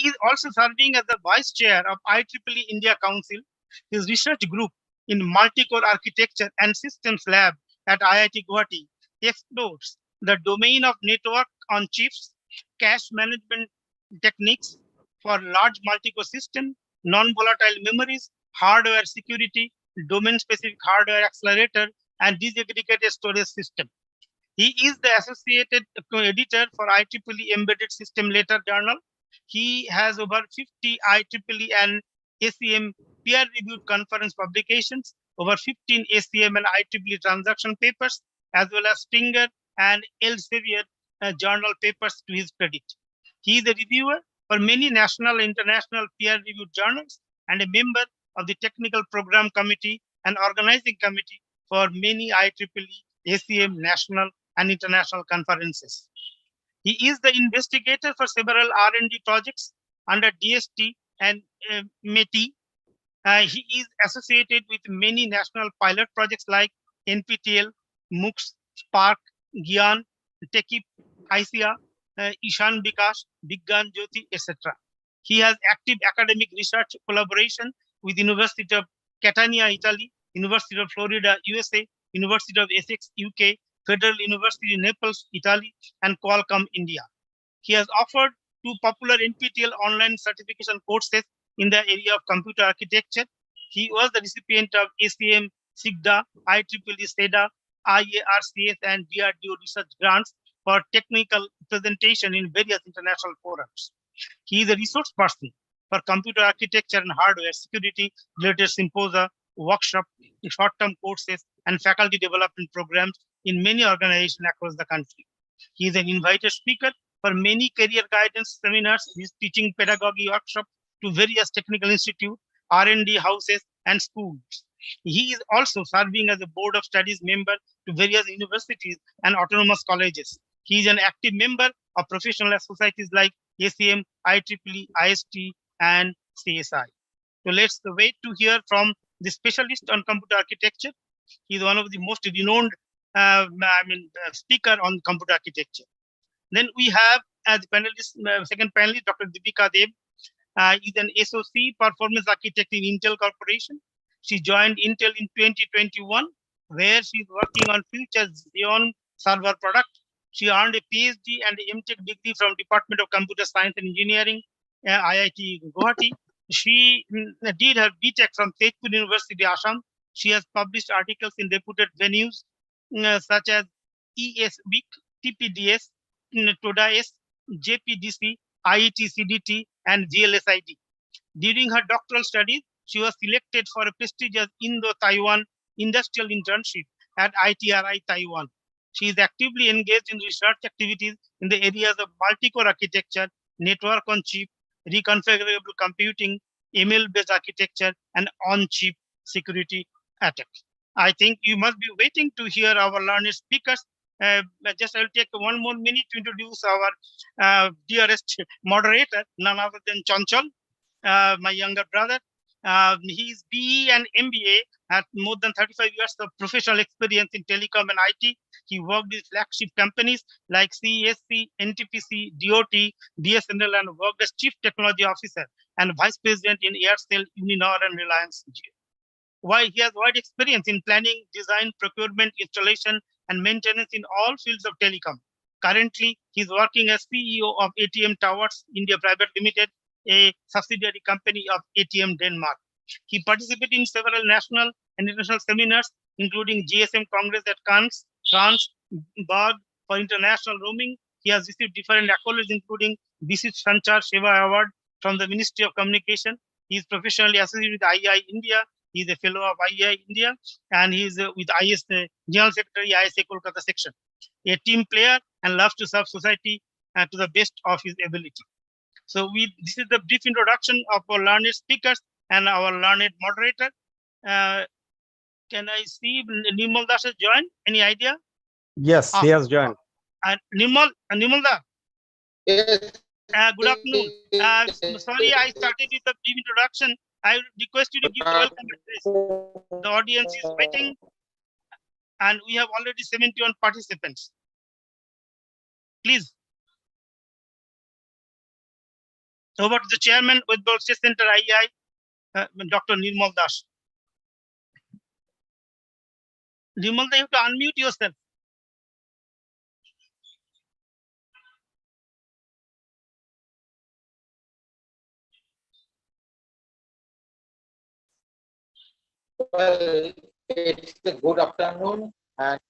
He is also serving as the vice chair of IEEE India Council. His research group in multi-core architecture and systems lab at IIT Guwahati explores the domain of network on chips, cache management techniques for large multi-core system, non-volatile memories, hardware security, domain-specific hardware accelerator, and disaggregated storage system. He is the associated editor for IEEE Embedded System Letter Journal. He has over 50 IEEE and ACM peer-reviewed conference publications, over 15 ACM and IEEE transaction papers, as well as Springer and Elsevier journal papers to his credit. He is a reviewer for many national and international peer-reviewed journals and a member of the Technical Program Committee and Organizing Committee for many IEEE, ACM, national and international conferences. He is the investigator for several R&D projects under DST and METI. He is associated with many national pilot projects like NPTEL, MOOCs, Spark, Gyan, Techip, ICIA, Ishan Bikash, Bigyan Jyoti, etc. He has active academic research collaboration with University of Catania, Italy, University of Florida, USA, University of Essex, UK, Federal University Naples, Italy, and Qualcomm, India. He has offered 2 popular NPTEL online certification courses in the area of computer architecture. He was the recipient of ACM, SIGDA, IEEE SEDA, IARCS, and DRDO research grants for technical presentation in various international forums. He is a resource person for computer architecture and hardware security related symposia, workshop, short-term courses, and faculty development programs in many organizations across the country. He is an invited speaker for many career guidance seminars. He is teaching pedagogy workshops to various technical institutes, R&D houses, and schools. He is also serving as a board of studies member to various universities and autonomous colleges. He is an active member of professional societies like ACM, IEEE, IST, and CSI. So let's wait to hear from the specialist on computer architecture. He is one of the most renowned speaker on computer architecture. Then we have as panelist, second panelist, Dr. Deepika Dev. Is an SOC performance architect in Intel Corporation. She joined Intel in 2021, where she is working on future Xeon server product. She earned a PhD and a MTech degree from Department of Computer Science and Engineering, IIT Guwahati. She did her BTech from Tezpur University, Assam. She has published articles in reputed venues such as ES Week, TPDS, TODAS, JPDC, IET CDT, and VLSID. During her doctoral studies, she was selected for a prestigious Indo-Taiwan industrial internship at ITRI Taiwan. She is actively engaged in research activities in the areas of multi-core architecture, network on chip, reconfigurable computing, ML-based architecture, and on-chip security attacks. I think you must be waiting to hear our learned speakers. Just I'll take 1 more minute to introduce our dearest moderator, none other than Chanchal, my younger brother. He's BE and MBA, has more than 35 years of professional experience in telecom and IT. He worked with flagship companies like CESC, NTPC, DOT, BSNL, and worked as Chief Technology Officer and Vice President in Aircel, Uninor, and Reliance Jio. While he has wide experience in planning, design, procurement, installation, and maintenance in all fields of telecom. Currently, he is working as CEO of ATM Towers India Private Limited, a subsidiary company of ATM Denmark. He participated in several national and international seminars, including GSM Congress at Cannes, France, Bag for international roaming. He has received different accolades, including Visit Sanchar Seva Award from the Ministry of Communication. He is professionally associated with IEI India. He is a fellow of IEI India, and he is with IS General Secretary ISA Kolkata section. A team player and loves to serve society to the best of his ability. So this is the brief introduction of our learned speakers and our learned moderator. Can I see Nimal Das has joined? Any idea? Yes, he has joined. Nimal Da. Yes. Good afternoon. Sorry, I started with the brief introduction. I request you to give the welcome address. The audience is waiting, and we have already 71 participants. Please. Over to the chairman with World State Center IEI, Dr. Nirmal Das. Nirmal, you have to unmute yourself. Well, it's a good afternoon and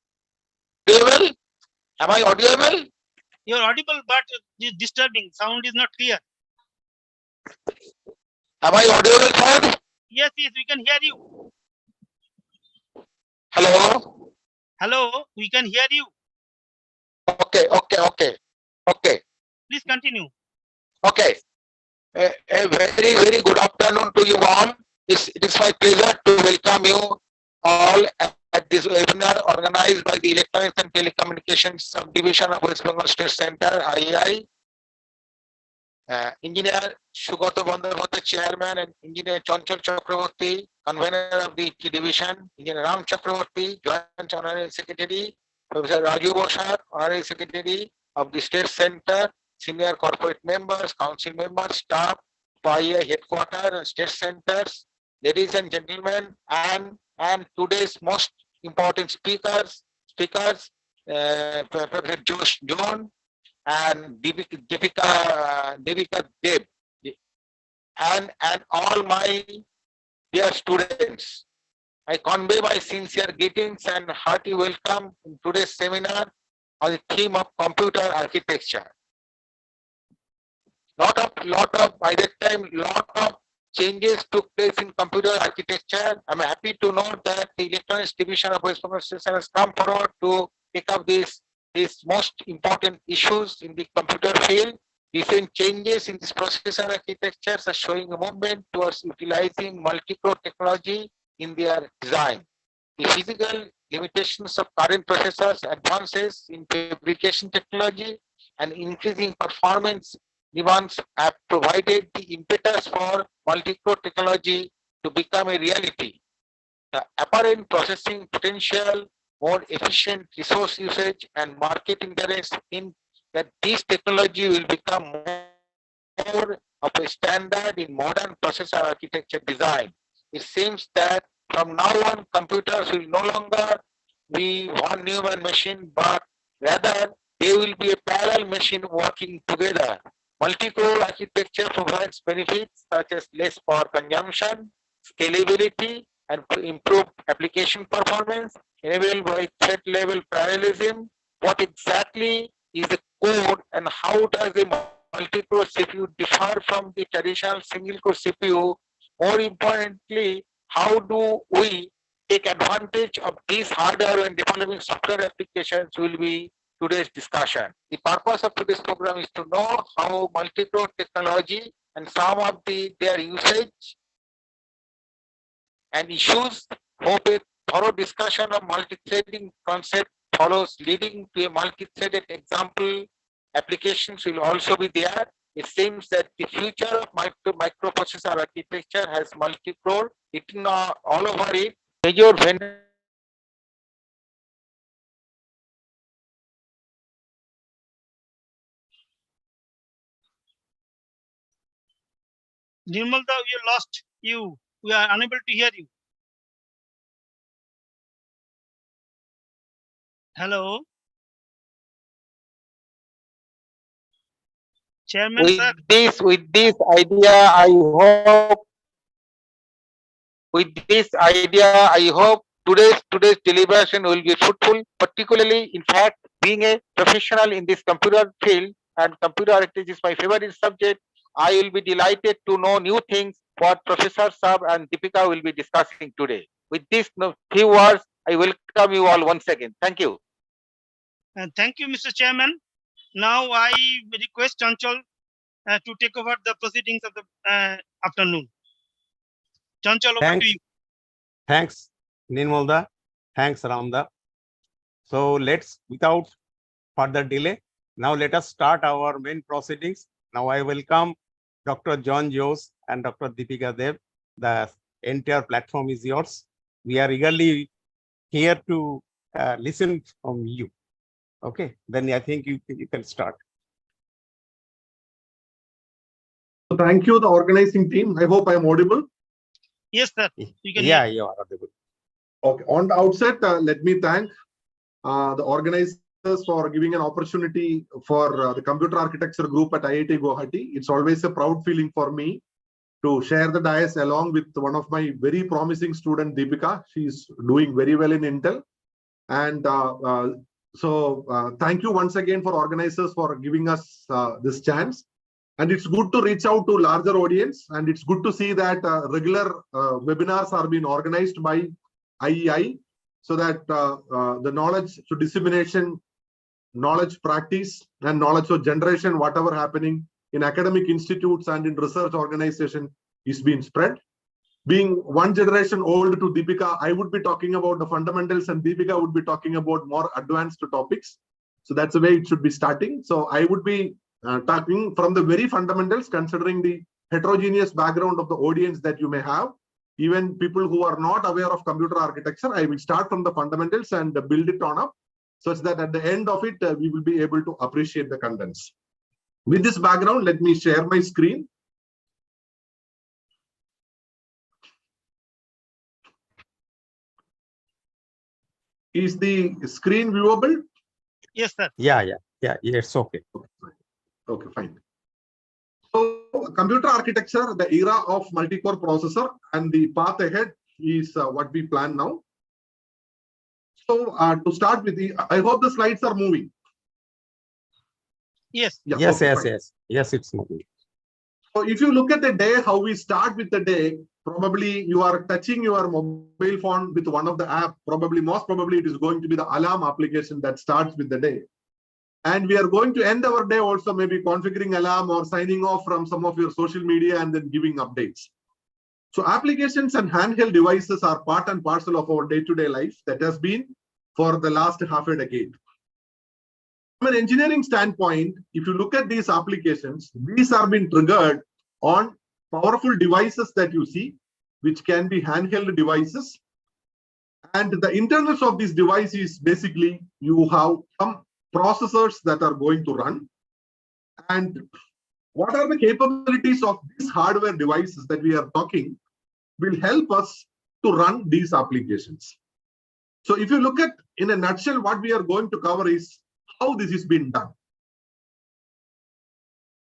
audible? Am I audible? You're audible, but it's disturbing. Sound is not clear. Am I audible, sir? Yes, we can hear you. Hello? Hello, we can hear you. Okay. Please continue. Okay. A very, very good afternoon to you all. It is my pleasure to welcome you all at this webinar organized by the Electronics and Telecommunications Subdivision of West Bengal State Center, IEI. Engineer Sugato Bandharmate, Chairman, and Engineer Chanchal Chakraborty, Convener of the Division, Engineer Ram Chakraborty, Joint Honorary Secretary, Professor Raju Boshar, Honorary Secretary of the State Center, Senior Corporate Members, Council Members, staff, PIA Headquarters, and State Centers, ladies and gentlemen, and today's most important speakers, Professor Josh John, and Devika Deb, and all my dear students. I convey my sincere greetings and hearty welcome in today's seminar on the theme of computer architecture. By that time, lot of changes took place in computer architecture. I'm happy to note that the Electronics Division of West Bengal State has come forward to take up these most important issues in the computer field. Recent changes in this processor architectures are showing a movement towards utilizing multi-core technology in their design. The physical limitations of current processors, advances in fabrication technology, and increasing performance demands have provided the impetus for multi-core technology to become a reality. The apparent processing potential, more efficient resource usage, and market interest in that this technology will become more of a standard in modern processor architecture design. It seems that from now on, computers will no longer be one human machine, but rather they will be a parallel machine working together. Multi-core architecture provides benefits such as less power consumption, scalability, and improved application performance enabled by thread level parallelism. What exactly is the code and how does a multi-core CPU differ from the traditional single-core CPU? More importantly, how do we take advantage of these hardware and developing software applications will be today's discussion. The purpose of today's program is to know how multi-core technology and some of their usage and issues. Hope a thorough discussion of multi-threading concept follows, leading to a multi-threaded example. Applications will also be there. It seems that the future of microprocessor architecture has multi-core written all over it. Major vendor Nirmal, we lost you. We are unable to hear you. Hello, Chairman, sir. with this idea, I hope today's deliberation will be fruitful, particularly in fact, being a professional in this computer field and computer architecture is my favorite subject. I will be delighted to know new things what Professor Saab and Deepika will be discussing today. With these few words, I welcome you all once again. Thank you. Thank you, Mr. Chairman. Now I request Chanchal to take over the proceedings of the afternoon. Chanchal, over to you. Thanks, Nirmalda. Thanks, Ramda. So without further delay, now let us start our main proceedings. Now I welcome Dr. John Jose and Dr. Deepika Dev. The entire platform is yours. We are eagerly here to listen from you. Okay, then I think you can start. So thank you, the organizing team. I hope I am audible. Yes, sir. You can Yeah, hear. you are audible. Okay. On the outset, let me thank the organizers for giving an opportunity for the computer architecture group at IIT Guwahati. It's always a proud feeling for me to share the dais along with one of my very promising student, Deepika. She's doing very well in Intel. And thank you once again for organizers for giving us this chance. And it's good to reach out to larger audience. And it's good to see that regular webinars are being organized by IEI so that the knowledge to dissemination, knowledge practice, and knowledge of generation, whatever happening in academic institutes and in research organization is being spread. Being one generation old to Deepika, I would be talking about the fundamentals and Deepika would be talking about more advanced topics. So that's the way it should be starting. So I would be talking from the very fundamentals, considering the heterogeneous background of the audience that you may have. Even people who are not aware of computer architecture, I will start from the fundamentals and build it on up, such that at the end of it, we will be able to appreciate the contents. With this background, let me share my screen. Is the screen viewable? Yes, sir. Yeah, it's okay. Okay, fine. So computer architecture, the era of multi-core processor and the path ahead is what we plan now. So to start with, I hope the slides are moving. Yes. Yeah, Yes, okay, yes, it's moving. So if you look at the day, how we start with the day, probably you are touching your mobile phone with one of the app. Most probably it is going to be the alarm application that starts with the day. And we are going to end our day also maybe configuring alarm or signing off from some of your social media and then giving updates. So applications and handheld devices are part and parcel of our day-to-day life that has been for the last half a decade. From an engineering standpoint, if you look at these applications, these are being triggered on powerful devices that you see, which can be handheld devices. And the internals of this device is basically you have some processors that are going to run. And what are the capabilities of these hardware devices that we are talking will help us to run these applications. So if you look at in a nutshell, what we are going to cover is how this is being done.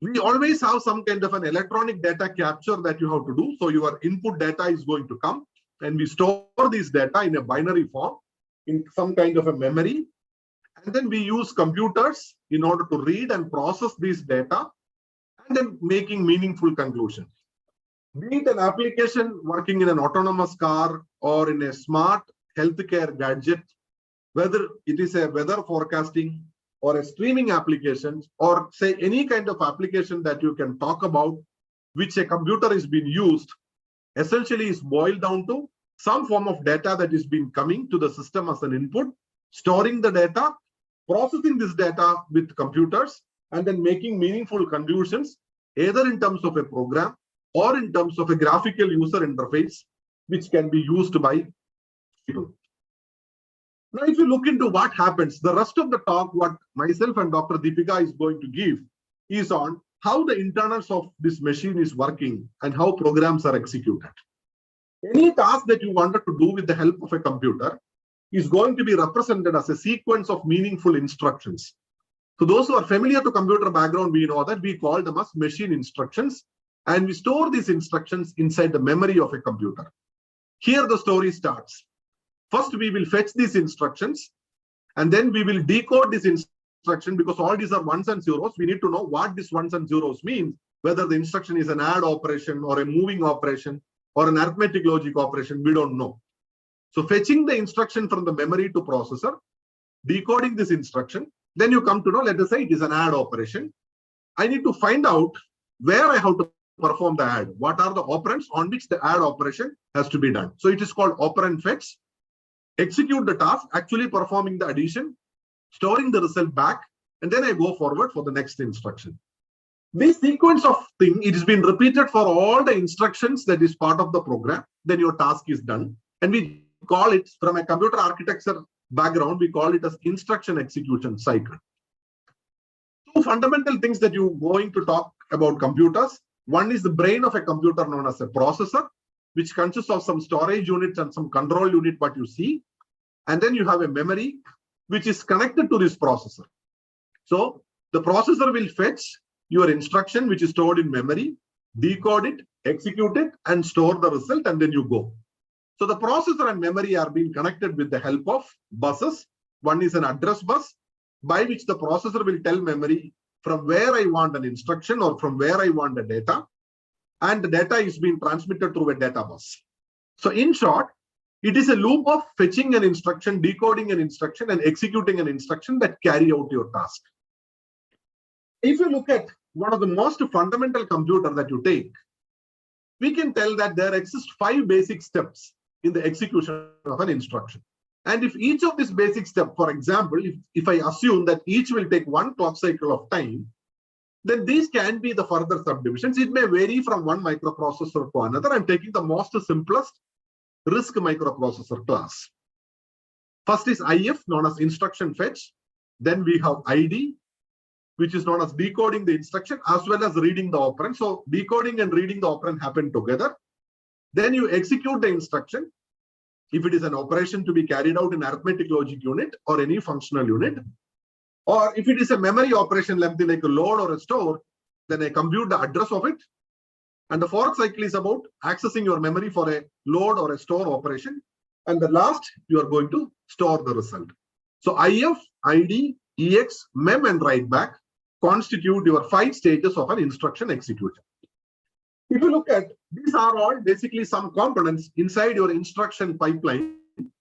We always have some kind of an electronic data capture that you have to do. So your input data is going to come and we store this data in a binary form in some kind of a memory. And then we use computers in order to read and process this data and then making meaningful conclusions. Be it an application working in an autonomous car or in a smart healthcare gadget, whether it is a weather forecasting or a streaming application, or say any kind of application that you can talk about, which a computer is being used, essentially is boiled down to some form of data that is being coming to the system as an input, storing the data, processing this data with computers, and then making meaningful conclusions, either in terms of a program or in terms of a graphical user interface, which can be used by people. Now, if you look into what happens, the rest of the talk, what myself and Dr. Deepika is going to give is on how the internals of this machine is working and how programs are executed. Any task that you wanted to do with the help of a computer is going to be represented as a sequence of meaningful instructions. So those who are familiar to computer background, we know that we call them as machine instructions, and we store these instructions inside the memory of a computer. Here the story starts. First, we will fetch these instructions, and then we will decode this instruction because all these are ones and zeros. We need to know what these ones and zeros mean, whether the instruction is an add operation or a moving operation or an arithmetic logic operation, we don't know. So fetching the instruction from the memory to processor, decoding this instruction, then you come to know, let us say it is an add operation. I need to find out where I have to perform the add. What are the operands on which the add operation has to be done? So it is called operand fetch. Execute the task, actually performing the addition, storing the result back, and then I go forward for the next instruction. This sequence of thing, it has been repeated for all the instructions that is part of the program, then your task is done. And we call it, from a computer architecture background, we call it as instruction execution cycle. Two fundamental things that you're going to talk about computers. One is the brain of a computer known as a processor, which consists of some storage units and some control unit, what you see. And then you have a memory, which is connected to this processor. So the processor will fetch your instruction, which is stored in memory, decode it, execute it, and store the result, and then you go. So the processor and memory are being connected with the help of buses. One is an address bus, by which the processor will tell memory from where I want an instruction or from where I want the data. And the data is being transmitted through a data bus. So in short, it is a loop of fetching an instruction, decoding an instruction, and executing an instruction that carry out your task. If you look at one of the most fundamental computer that you take, we can tell that there exist 5 basic steps in the execution of an instruction. And if each of these basic steps, for example, if I assume that each will take 1 clock cycle of time, then these can be the further subdivisions. It may vary from one microprocessor to another. I'm taking the most simplest RISC microprocessor class. First is IF, known as instruction fetch. Then we have ID, which is known as decoding the instruction as well as reading the operand. So decoding and reading the operand happen together. Then you execute the instruction. If it is an operation to be carried out in arithmetic logic unit or any functional unit, or if it is a memory operation like a load or a store, then I compute the address of it. And the fourth cycle is about accessing your memory for a load or a store operation. And the last, you are going to store the result. So IF, ID, EX, mem, and write back constitute your 5 stages of an instruction execution. If you look at, these are all basically some components inside your instruction pipeline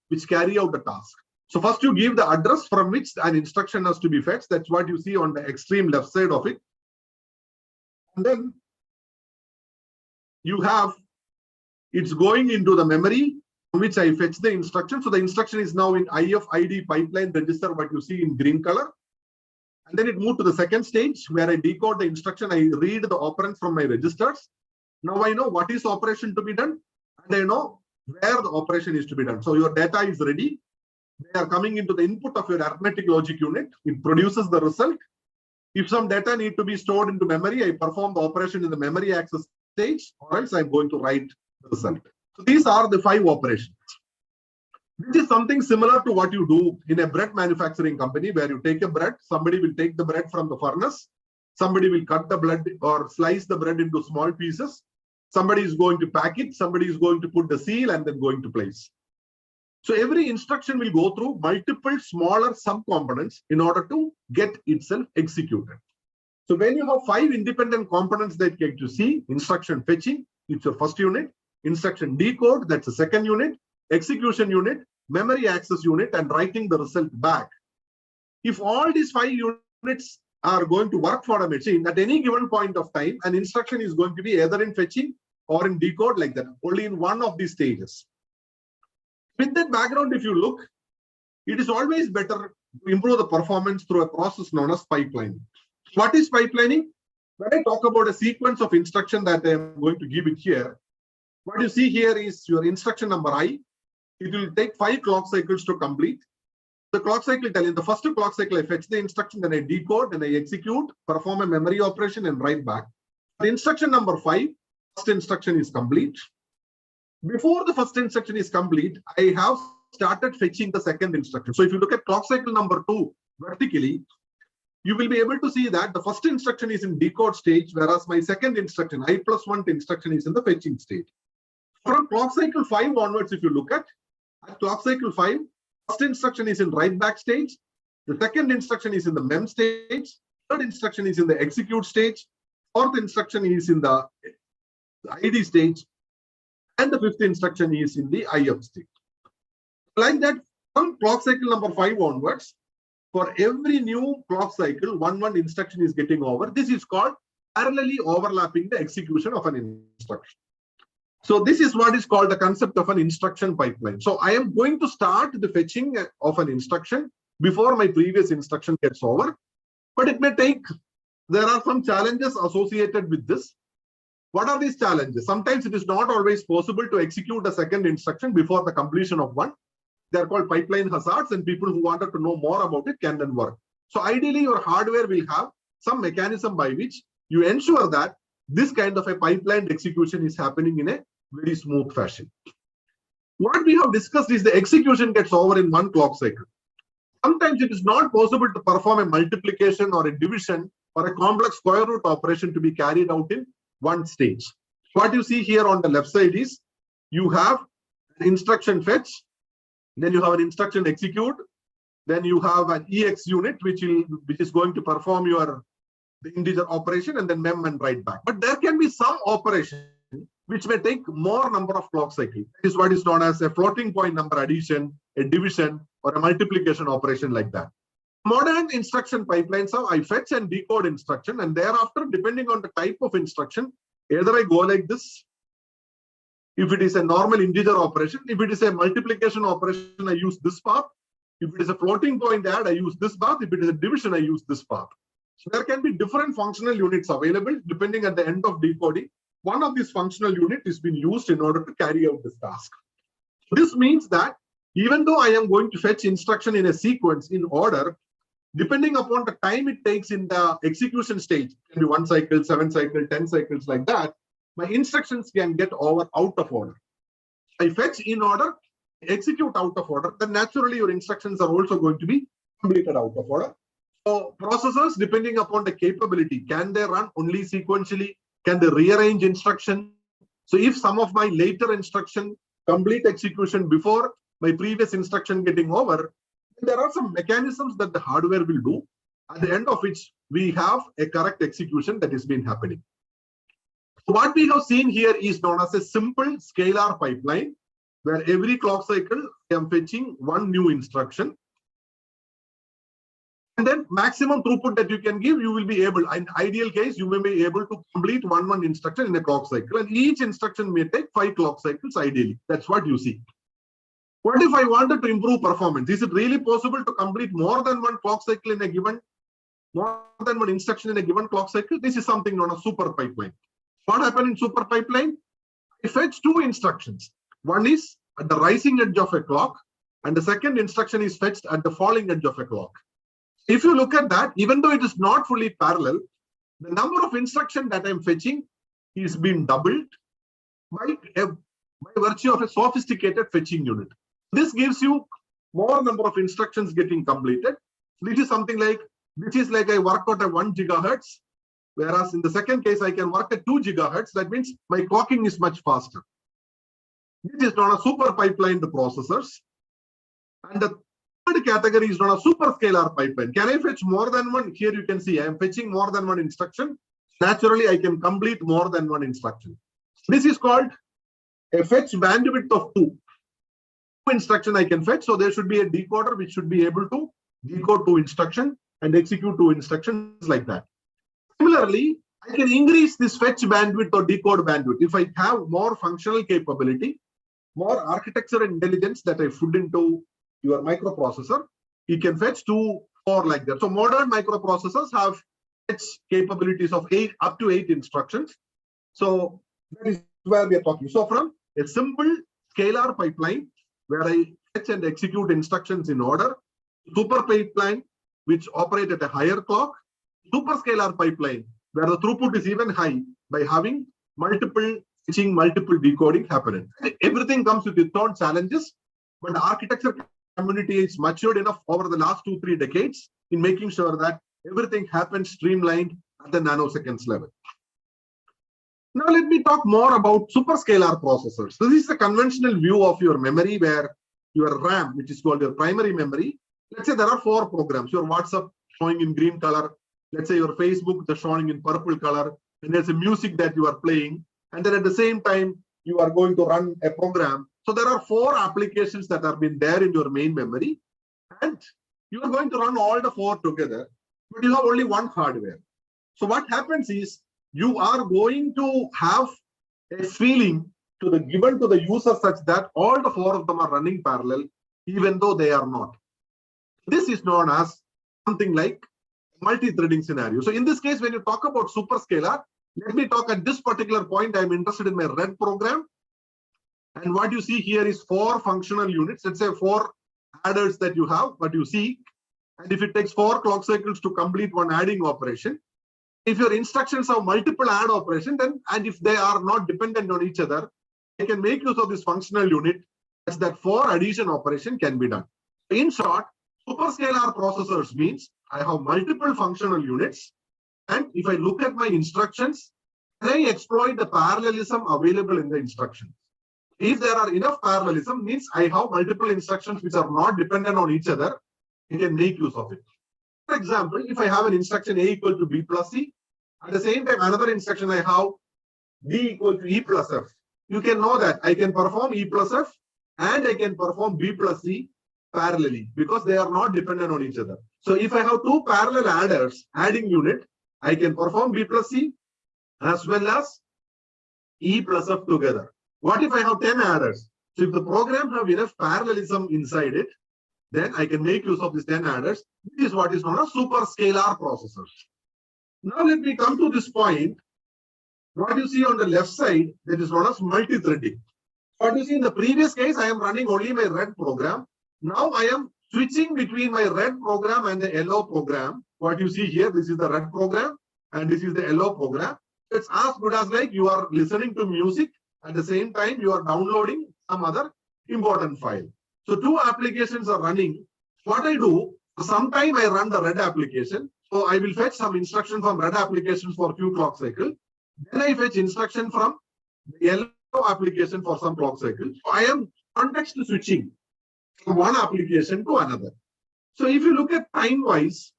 which carry out the task. So first you give the address from which an instruction has to be fetched. That's what you see on the extreme left side of it. And then you have, it's going into the memory from which I fetch the instruction. So the instruction is now in IF, ID pipeline register, what you see in green color. And then it moved to the second stage where I decode the instruction. I read the operands from my registers. Now I know what is operation to be done, and I know where the operation is to be done. So your data is ready. They are coming into the input of your arithmetic logic unit. It produces the result. If some data need to be stored into memory, I perform the operation in the memory access stage, or else I'm going to write the result. So these are the 5 operations. This is something similar to what you do in a bread manufacturing company, where you take a bread, somebody will take the bread from the furnace, somebody will cut the bread or slice the bread into small pieces, somebody is going to pack it, somebody is going to put the seal and then going to place. So every instruction will go through multiple smaller subcomponents in order to get itself executed. So when you have 5 independent components that get to see, instruction fetching, it's your first unit, instruction decode, that's the second unit, execution unit, memory access unit, and writing the result back. If all these 5 units are going to work for a machine at any given point of time, an instruction is going to be either in fetching or in decode, like that, only in one of these stages. With that background, if you look, it is always better to improve the performance through a process known as pipelining. What is pipelining? When I talk about a sequence of instruction that I am going to give it here, what you see here is your instruction number I. It will take 5 clock cycles to complete. The clock cycle tell in the first clock cycle, I fetch the instruction, then I decode, then I execute, perform a memory operation, and write back. The instruction number 5, first instruction is complete. Before the first instruction is complete, I have started fetching the second instruction. So if you look at clock cycle number 2 vertically, you will be able to see that the first instruction is in decode stage, whereas my second instruction, I+1 instruction, is in the fetching stage. From clock cycle 5 onwards, if you look at clock cycle 5, first instruction is in write back stage, the second instruction is in the mem stage, third instruction is in the execute stage, fourth instruction is in the ID stage, and the fifth instruction is in the IF stage. Like that, from clock cycle number 5 onwards, for every new clock cycle, one instruction is getting over. This is called parallelly overlapping the execution of an instruction. So this is what is called the concept of an instruction pipeline. So I am going to start the fetching of an instruction before my previous instruction gets over, but it may take, there are some challenges associated with this. What are these challenges? Sometimes it is not always possible to execute a second instruction before the completion of one. They are called pipeline hazards, and people who wanted to know more about it can then work. So ideally, your hardware will have some mechanism by which you ensure that this kind of a pipeline execution is happening in a very smooth fashion. What we have discussed is the execution gets over in one clock cycle. Sometimes it is not possible to perform a multiplication or a division or a complex square root operation to be carried out in one stage. What you see here on the left side is you have an instruction fetch, then you have an instruction execute, then you have an EX unit which is going to perform the integer operation, and then mem and write back. But there can be some operation which may take more number of clock cycles. That is what is known as a floating point number addition, a division, or a multiplication operation like that. Modern instruction pipelines have I fetch and decode instruction, and thereafter, depending on the type of instruction, either I go like this. If it is a normal integer operation, if it is a multiplication operation, I use this path. If it is a floating point add, I use this path. If it is a division, I use this path. So there can be different functional units available depending at the end of decoding. One of these functional units is being used in order to carry out this task. This means that even though I am going to fetch instruction in a sequence in order, depending upon the time it takes in the execution stage, it can be 1 cycle, 7 cycle, 10 cycles like that, my instructions can get over out of order. I fetch in order, execute out of order, then naturally your instructions are also going to be completed out of order. So processors, depending upon the capability, can they run only sequentially? Can they rearrange instruction? So if some of my later instruction complete execution before my previous instruction getting over, there are some mechanisms that the hardware will do, at the end of which we have a correct execution that has been happening. So what we have seen here is known as a simple scalar pipeline, where every clock cycle I am fetching one new instruction. And then maximum throughput that you can give, you will be able, in ideal case, you may be able to complete one instruction in a clock cycle. And each instruction may take 5 clock cycles ideally. That's what you see. What if I wanted to improve performance? Is it really possible to complete more than one clock cycle in a given, more than one instruction in a given clock cycle? This is something known as super pipeline. What happened in super pipeline? I fetch 2 instructions. One is at the rising edge of a clock, and the second instruction is fetched at the falling edge of a clock. If you look at that, even though it is not fully parallel, the number of instructions that I'm fetching is being doubled by virtue of a sophisticated fetching unit. This gives you more number of instructions getting completed. This is something like, I work out at 1 gigahertz, whereas in the second case, I can work at 2 gigahertz. That means my clocking is much faster. This is known as super pipeline processors. And the third category is known as super scalar pipeline. Can I fetch more than one? Here you can see I am fetching more than one instruction. Naturally, I can complete more than one instruction. This is called a fetch bandwidth of 2. 2 instruction I can fetch. So there should be a decoder which should be able to decode 2 instruction and execute 2 instructions like that. Similarly, I can increase this fetch bandwidth or decode bandwidth if I have more functional capability, more architecture intelligence that I put into your microprocessor. You can fetch 2, 4 like that. So modern microprocessors have fetch capabilities of 8 up to 8 instructions. So that is where we are talking. So from a simple scalar pipeline where I fetch and execute instructions in order, super pipeline which operate at a higher clock, super scalar pipeline where the throughput is even high by having multiple fetching, multiple decoding happening. Everything comes with its own challenges, but the architecture community is matured enough over the last 2-3 decades in making sure that everything happens streamlined at the nanoseconds level. Now let me talk more about superscalar processors. This is the conventional view of your memory where your RAM, which is called your primary memory, let's say there are 4 programs, your WhatsApp showing in green color, let's say your Facebook is showing in purple color, and there's a music that you are playing, and then at the same time, you are going to run a program. So there are 4 applications that have been there in your main memory, and you are going to run all the 4 together, but you have only one hardware. So what happens is you are going to have a feeling given to the user such that all the 4 of them are running parallel, even though they are not. This is known as something like multi-threading scenario. So in this case, when you talk about superscalar, let me talk at this particular point. I'm interested in my red program. And what you see here is 4 functional units. Let's say 4 adders that you have, but you see, and if it takes 4 clock cycles to complete one adding operation, If your instructions have multiple add operation, then and if they are not dependent on each other, I can make use of this functional unit such that 4 addition operation can be done. In short, superscalar processors means I have multiple functional units, and if I look at my instructions, can I exploit the parallelism available in the instructions? If there are enough parallelism, means I have multiple instructions which are not dependent on each other, you can make use of it. For example, if I have an instruction A equal to B plus C, at the same time another instruction I have B equal to E plus F, you can know that I can perform E plus F and I can perform B plus C parallelly because they are not dependent on each other. So if I have 2 parallel adders adding unit, I can perform B plus C as well as E plus F together. What if I have 10 adders? So if the program have enough parallelism inside it, then I can make use of these 10 adders. This is what is known as superscalar processors. Now let me come to this point. What you see on the left side, that is known as multi-threading. What you see in the previous case, I am running only my red program. Now I am switching between my red program and the yellow program. What you see here, this is the red program and this is the yellow program. It's as good as like you are listening to music. At the same time, you are downloading some other important file. So 2 applications are running. What I do, sometime I run the red application. So I will fetch some instruction from red applications for a few clock cycle. Then I fetch instruction from the yellow application for some clock cycle. So I am context switching from one application to another. So if you look at time-wise,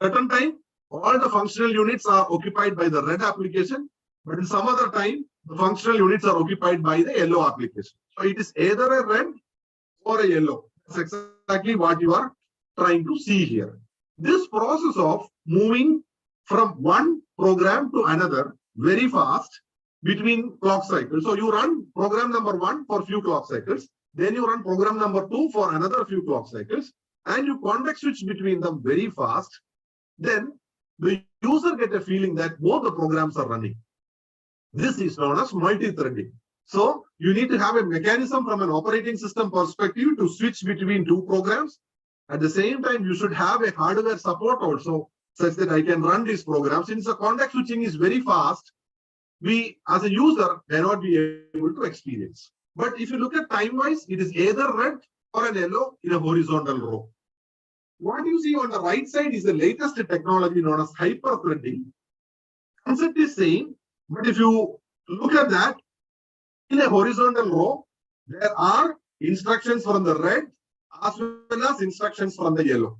certain time, all the functional units are occupied by the red application, but in some other time, the functional units are occupied by the yellow application. So it is either a red or a yellow. That's exactly what you are trying to see here. This process of moving from one program to another very fast between clock cycles. So you run program number 1 for few clock cycles, then you run program number 2 for another few clock cycles, and you context switch between them very fast. Then the user get a feeling that both the programs are running. This is known as multi-threading. So you need to have a mechanism from an operating system perspective to switch between 2 programs. At the same time, you should have a hardware support also such that I can run these programs. Since the context switching is very fast, we as a user may not be able to experience. But if you look at time-wise, it is either red or an yellow in a horizontal row. What you see on the right side is the latest technology known as hyper-threading. Concept is same, but if you look at that, in a horizontal row, there are instructions from the red as well as instructions from the yellow.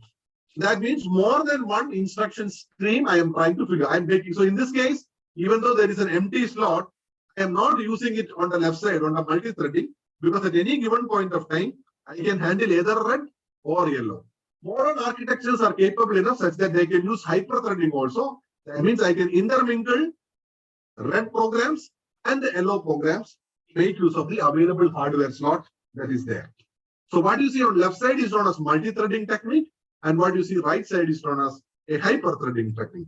That means more than one instruction stream I am trying to figure. I am taking. So in this case, even though there is an empty slot, I am not using it on the left side on the multi-threading because at any given point of time, I can handle either red or yellow. Modern architectures are capable enough such that they can use hyper-threading also. That means I can intermingle red programs and the yellow programs, make use of the available hardware slot that is there. So what you see on left side is known as multi-threading technique, and what you see right side is known as a hyper-threading technique.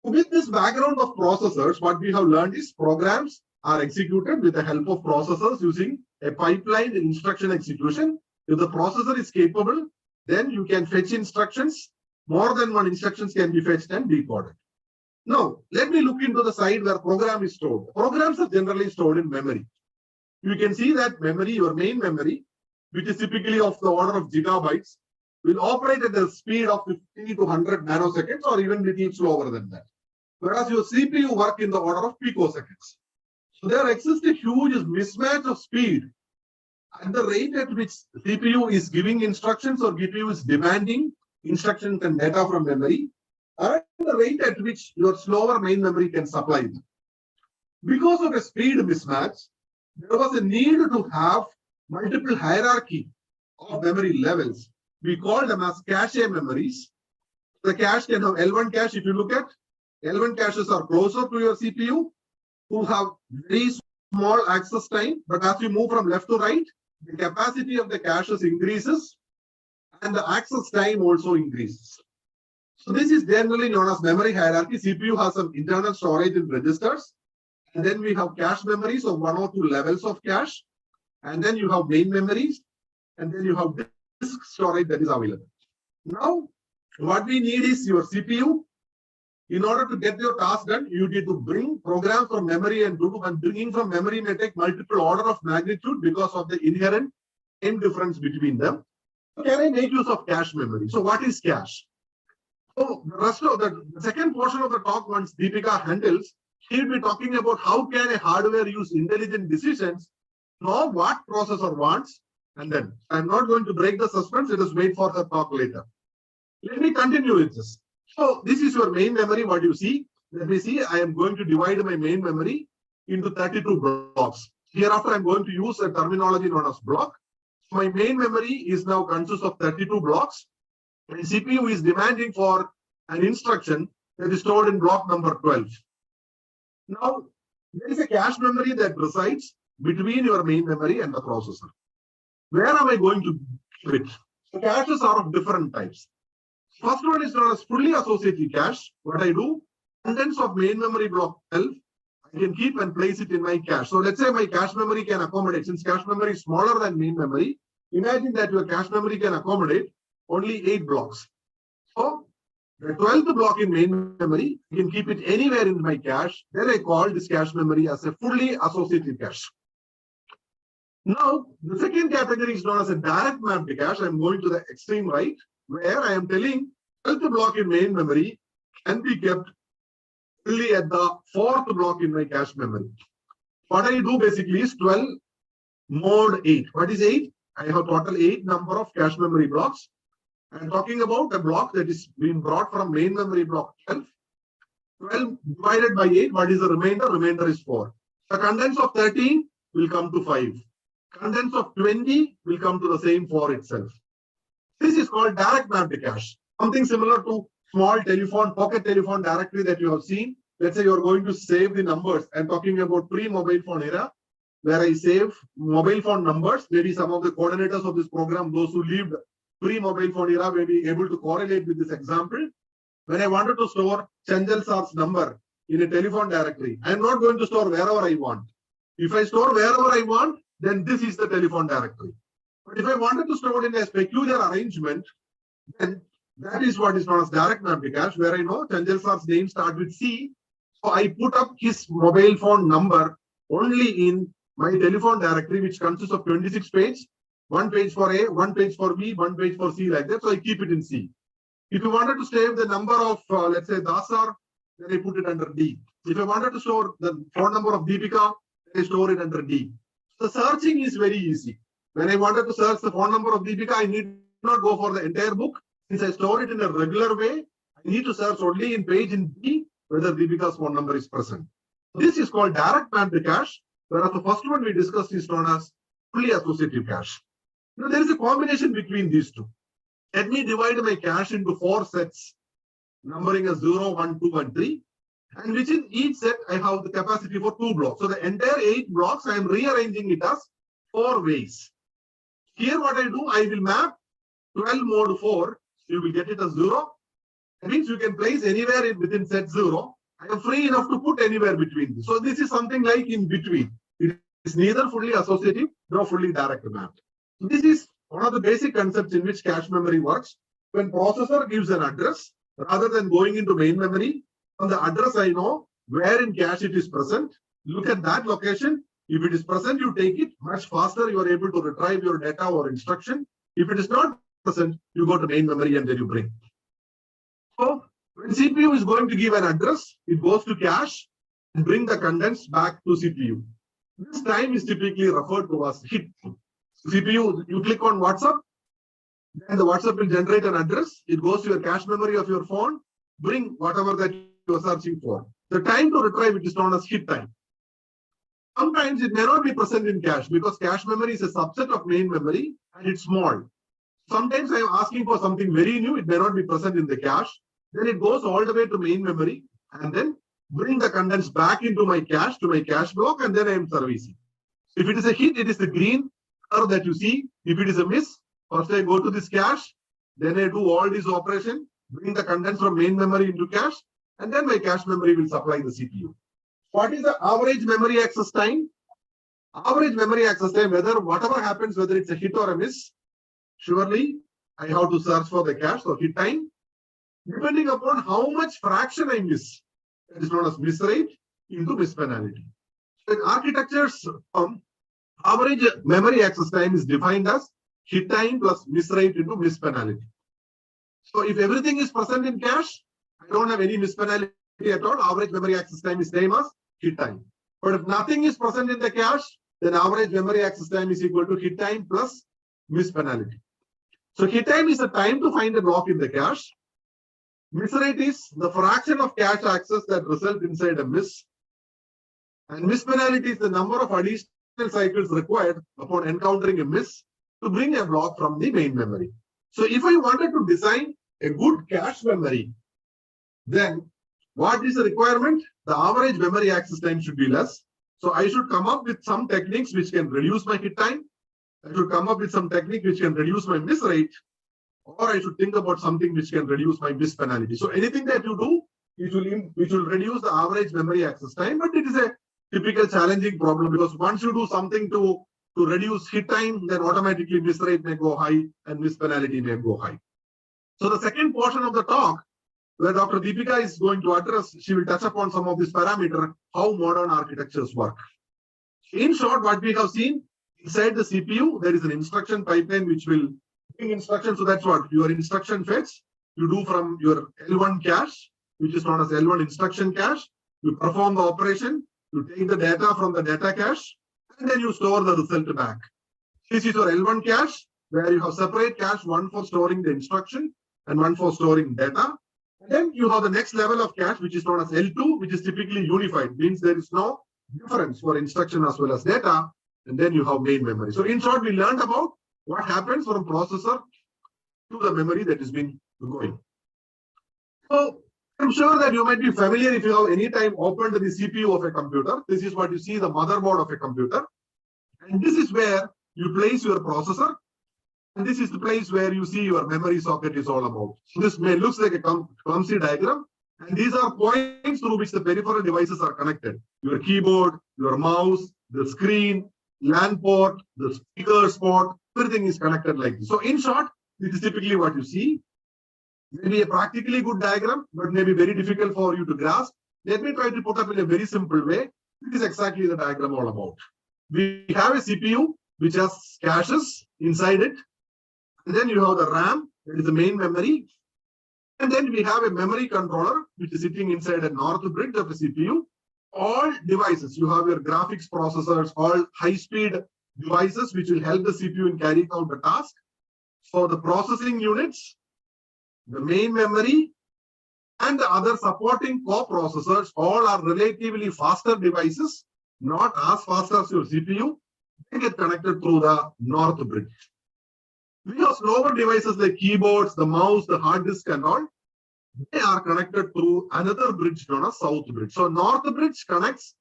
With this background of processors, what we have learned is programs are executed with the help of processors using a pipeline instruction execution. If the processor is capable, then you can fetch instructions. More than one instructions can be fetched and decoded. Now, let me look into the side where program is stored. Programs are generally stored in memory. You can see that memory, your main memory, which is typically of the order of gigabytes, will operate at the speed of 50 to 100 nanoseconds or even little slower than that. Whereas your CPU work in the order of picoseconds. So there exists a huge mismatch of speed at the rate at which CPU is giving instructions or GPU is demanding instructions and data from memory, and the rate at which your slower main memory can supply them. Because of a speed mismatch, there was a need to have multiple hierarchy of memory levels. We call them as cache memories. The cache can have L1 cache. If you look at L1 caches are closer to your CPU, who have very small access time. But as you move from left to right, the capacity of the caches increases and the access time also increases. So this is generally known as memory hierarchy. CPU has some internal storage in registers. And then we have cache memories of 1 or 2 levels of cache. And then you have main memories. And then you have disk storage that is available. Now, what we need is your CPU In order to get your task done, you need to bring programs from memory and do, and bringing from memory may take multiple order of magnitude because of the inherent time difference between them. Can I make use of cache memory? So what is cache? So the rest of the second portion of the talk, once Deepika handles, she'll be talking about how can a hardware use intelligent decisions, know what processor wants, and then I'm not going to break the suspense. Let us wait for her talk later. Let me continue with this. So this is your main memory, what you see. Let me see, I am going to divide my main memory into 32 blocks. Hereafter, I'm going to use a terminology known as block. My main memory is now consists of 32 blocks. And CPU is demanding for an instruction that is stored in block number 12. Now, there is a cache memory that resides between your main memory and the processor. Where am I going to keep it? So caches are of different types. First one is known as fully associative cache. What I do, contents of main memory block 12, I can keep and place it in my cache. So let's say my cache memory can accommodate, since cache memory is smaller than main memory, imagine that your cache memory can accommodate only 8 blocks. So the 12th block in main memory, you can keep it anywhere in my cache. Then I call this cache memory as a fully associative cache. Now, the second category is known as a direct mapped cache. I'm going to the extreme right, where I am telling 12th block in main memory can be kept only at the 4th block in my cache memory. What I do basically is 12 mod 8. What is 8? I have total 8 number of cache memory blocks. I'm talking about a block that is being brought from main memory block 12. 12 divided by 8, what is the remainder? Remainder is 4. The contents of 13 will come to 5. Contents of 20 will come to the same 4 itself. This is called direct mapped cache. Something similar to small telephone, pocket telephone directory that you have seen. Let's say you're going to save the numbers. I'm talking about pre-mobile phone era, where I save mobile phone numbers. Maybe some of the coordinators of this program, those who lived pre-mobile phone era, may be able to correlate with this example. When I wanted to store Chanjal Sar's number in a telephone directory, I'm not going to store wherever I want. If I store wherever I want, then this is the telephone directory. But if I wanted to store it in a peculiar arrangement, then that is what is known as direct mapped cache, where I know Chanjal Sar's name starts with C. So I put up his mobile phone number only in my telephone directory, which consists of 26 pages, 1 page for A, 1 page for B, 1 page for C, like that. So I keep it in C. If you wanted to save the number of, let's say, Dasar, then I put it under D. If I wanted to store the phone number of Deepika, then I store it under D. The searching is very easy. When I wanted to search the phone number of Deepika, I need not go for the entire book. Since I store it in a regular way, I need to search only in page in D whether Deepika's phone number is present. This is called direct mapped cache, whereas the first one we discussed is known as fully associative cache. Now, there is a combination between these two. Let me divide my cache into 4 sets, numbering as 0, 1, 2, and 3. And within each set, I have the capacity for 2 blocks. So the entire 8 blocks, I am rearranging it as 4 ways. Here what I do, I will map 12 mod 4. You will get it as 0. That means you can place anywhere within set 0. I am free enough to put anywhere between this. So this is something like in between. It is neither fully associative nor fully direct mapped. This is one of the basic concepts in which cache memory works. When processor gives an address, rather than going into main memory, from the address I know where in cache it is present. Look at that location. If it is present, you take it. Much faster, you are able to retrieve your data or instruction. If it is not present, you go to main memory and then you bring. So when CPU is going to give an address, it goes to cache and bring the contents back to CPU. This time is typically referred to as hit. CPU, you click on WhatsApp, then the WhatsApp will generate an address. It goes to your cache memory of your phone, bring whatever that you are searching for. The time to retrieve it is known as hit time. Sometimes it may not be present in cache because cache memory is a subset of main memory and it's small. Sometimes I am asking for something very new. It may not be present in the cache. Then it goes all the way to main memory and then bring the contents back into my cache, to my cache block, and then I am servicing. If it is a hit, it is the green curve that you see. If it is a miss, first I go to this cache, then I do all this operation, bring the contents from main memory into cache, and then my cache memory will supply the CPU. What is the average memory access time? Average memory access time, whatever happens, whether it's a hit or a miss, surely I have to search for the cache, so hit time. depending upon how much fraction I miss. That is known as miss rate into miss penalty. So in architectures, average memory access time is defined as hit time plus miss rate into miss penalty. So if everything is present in cache, I don't have any miss penalty at all. Average memory access time is same as hit time. But if nothing is present in the cache, then average memory access time is equal to hit time plus miss penalty. So hit time is the time to find a block in the cache. Miss rate is the fraction of cache access that result inside a miss. And miss penalty is the number of additional cycles required upon encountering a miss to bring a block from the main memory. So if I wanted to design a good cache memory, then what is the requirement? The average memory access time should be less. So I should come up with some techniques which can reduce my hit time. I should come up with some technique which can reduce my miss rate, or I should think about something which can reduce my miss penalty. So anything that you do, which will reduce the average memory access time, but it is a typical challenging problem because once you do something to reduce hit time, then automatically miss rate may go high and miss penalty may go high. So the second portion of the talk, where Dr. Deepika is going to address, she will touch upon some of these parameters, how modern architectures work. In short, what we have seen, inside the CPU, there is an instruction pipeline which will bring instructions. So that's what your instruction fetch you do from your L1 cache, which is known as L1 instruction cache. You perform the operation, you take the data from the data cache, and then you store the result back. This is your L1 cache, where you have separate cache, one for storing the instruction and one for storing data. And then you have the next level of cache, which is known as L2, which is typically unified, means there is no difference for instruction as well as data. And then you have main memory. So in short, we learned about what happens from processor to the memory that has been going. So I'm sure that you might be familiar if you have any time opened the CPU of a computer. This is what you see, the motherboard of a computer. And this is where you place your processor. And this is the place where you see your memory socket is all about. So this may looks like a clumsy diagram. And these are points through which the peripheral devices are connected. Your keyboard, your mouse, the screen, LAN port, the speakers port, everything is connected like this. So in short, this is typically what you see. Maybe a practically good diagram, but maybe very difficult for you to grasp. Let me try to put up in a very simple way. This is exactly the diagram all about. We have a CPU which has caches inside it. And then you have the RAM, that is the main memory. And then we have a memory controller which is sitting inside a north bridge of the CPU. All devices, you have your graphics processors, all high-speed devices which will help the CPU in carrying out the task. So the processing units, the main memory, and the other supporting co-processors all are relatively faster devices, not as fast as your CPU. They get connected through the north bridge. We have slower devices like keyboards, the mouse, the hard disk and all. They are connected through another bridge known as south bridge. So north bridge connects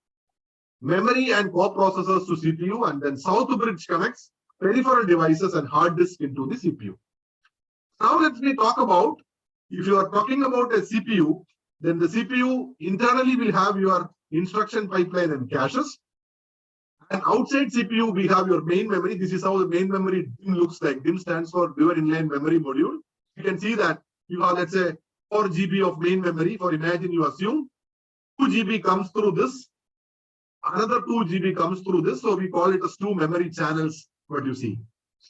memory and co-processors to CPU, and then south bridge connects peripheral devices and hard disk into the CPU. Now let me talk about, if you are talking about a CPU, then the CPU internally will have your instruction pipeline and caches. And outside CPU, we have your main memory. This is how the main memory DIMM looks like. DIMM stands for Dual Inline Memory Module. You can see that you have, let's say, 4 GB of main memory. For imagine you assume 2 GB comes through this, another 2 GB comes through this. So we call it as 2 memory channels, what you see.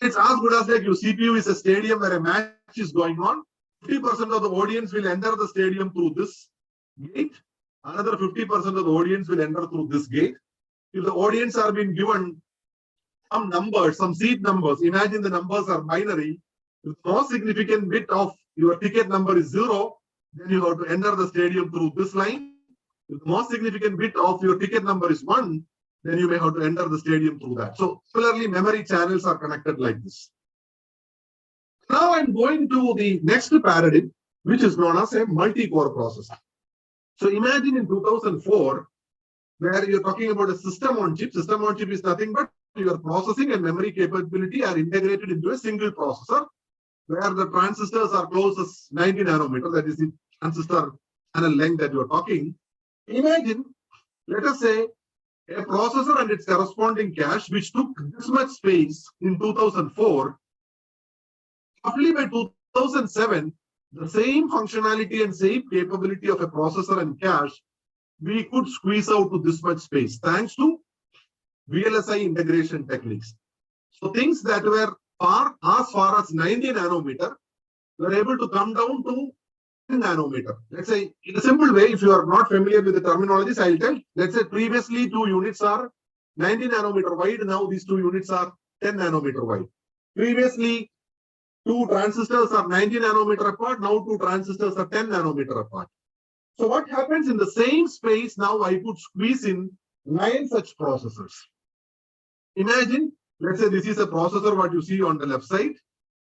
It's as good as like your CPU is a stadium where a match is going on. 50% of the audience will enter the stadium through this gate. Another 50% of the audience will enter through this gate. If the audience are being given some numbers, some seat numbers, imagine the numbers are binary. If the most significant bit of your ticket number is 0, then you have to enter the stadium through this line. If the most significant bit of your ticket number is 1, then you may have to enter the stadium through that. So similarly, memory channels are connected like this. Now I'm going to the next paradigm, which is known as a multi-core processor. So imagine in 2004, where you're talking about a system on chip. System on chip is nothing but your processing and memory capability are integrated into a single processor, where the transistors are close as 90 nanometer, that is the transistor channel length that you're talking. Imagine, let us say, a processor and its corresponding cache, which took this much space in 2004. Roughly by 2007, the same functionality and same capability of a processor and cache, we could squeeze out to this much space thanks to VLSI integration techniques. So things that were as far as 90 nanometer were able to come down to 10 nanometer. Let's say in a simple way, if you are not familiar with the terminologies, I'll tell. Let's say previously 2 units are 90 nanometer wide. Now these 2 units are 10 nanometer wide. Previously, 2 transistors are 90 nanometer apart. Now 2 transistors are 10 nanometer apart. So what happens in the same space now I could squeeze in 9 such processors. Imagine, let's say this is a processor what you see on the left side,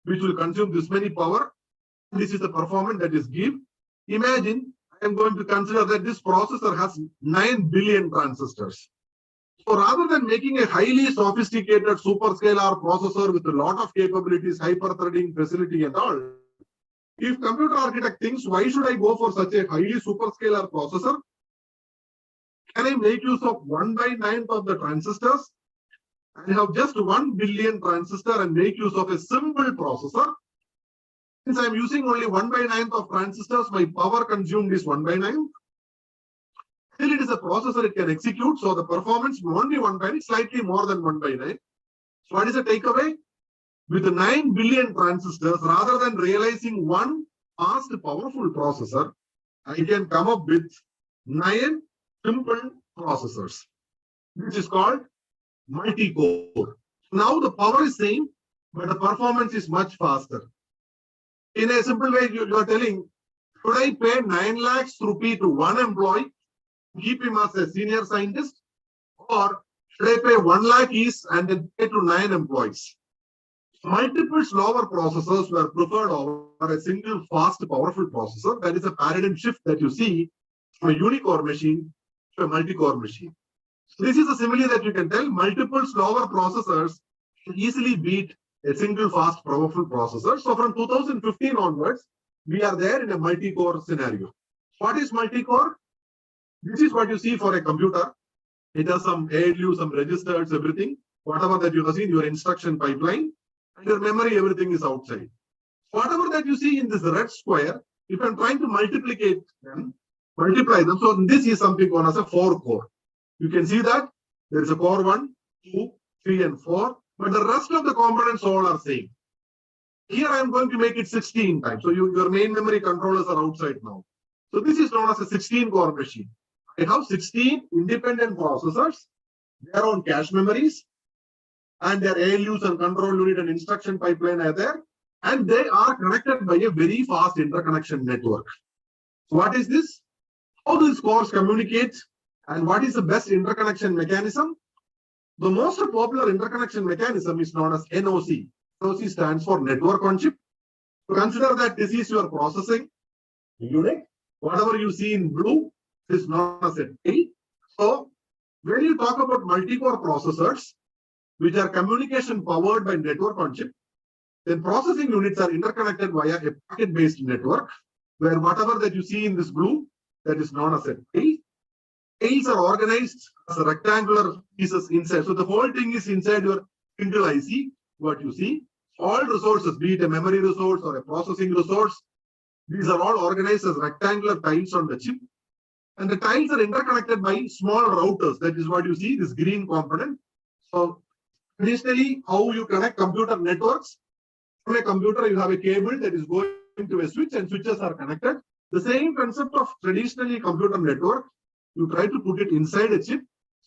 which will consume this many power. This is the performance that is given. Imagine I am going to consider that this processor has 9 billion transistors. So rather than making a highly sophisticated superscalar processor with a lot of capabilities, hyper-threading facility and all, if computer architect thinks, why should I go for such a highly superscalar processor? Can I make use of 1/9 of the transistors and have just 1 billion transistor and make use of a simple processor? Since I'm using only 1/9 of transistors, my power consumed is 1/9. Still, it is a processor, it can execute, so the performance won't be 1/9, slightly more than 1/9. So what is the takeaway? With 9 billion transistors, rather than realizing one fast, powerful processor, I can come up with 9 simple processors, which is called multi-core. Now the power is same, but the performance is much faster. In a simple way, you are telling, should I pay 9 lakhs rupee to one employee, keep him as a senior scientist, or should I pay 1 lakh each and then pay to 9 employees? Multiple slower processors were preferred over a single fast, powerful processor. That is a paradigm shift that you see from a unicore machine to a multi-core machine. So this is a simile that you can tell. Multiple slower processors can easily beat a single fast, powerful processor. So from 2015 onwards, we are there in a multi-core scenario. What is multi-core? This is what you see for a computer. It has some ALU, some registers, everything. Whatever that you have seen, your instruction pipeline, and your memory, everything is outside. Whatever that you see in this red square, if I'm trying to multiply them, so this is something known as a 4-core. You can see that there is a core 1, 2, 3, and 4, but the rest of the components all are same. Here I am going to make it 16 times. So your main memory controllers are outside now. So this is known as a 16-core machine. I have 16 independent processors, their own cache memories, and their ALUs and control unit and instruction pipeline are there, and they are connected by a very fast interconnection network. So what is this? How do these cores communicate, and what is the best interconnection mechanism? The most popular interconnection mechanism is known as NOC. NOC stands for network on chip. So consider that this is your processing unit. Whatever you see in blue is known as a tail. So when you talk about multi-core processors, which are communication powered by network on chip, then processing units are interconnected via a packet-based network, where whatever that you see in this blue, that is known as a tail. Tails are organized as rectangular pieces inside. So the whole thing is inside your single IC, what you see. All resources, be it a memory resource or a processing resource, these are all organized as rectangular tiles on the chip. And the tiles are interconnected by small routers. That is what you see, this green component. So traditionally, how you connect computer networks? From a computer, you have a cable that is going to a switch and switches are connected. The same concept of traditionally computer network, you try to put it inside a chip.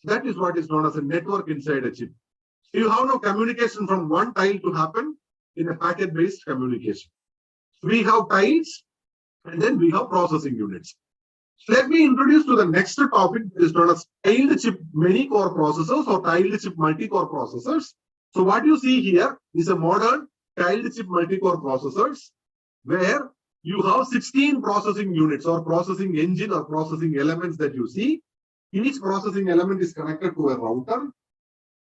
That is what is known as a network inside a chip. So you have no communication from one tile to happen in a packet-based communication. So we have tiles and then we have processing units. So let me introduce to the next topic that is known as tiled chip many core processors or tiled chip multi-core processors. So what you see here is a modern tiled chip multi-core processors where you have 16 processing units or processing engine or processing elements that you see. Each processing element is connected to a router.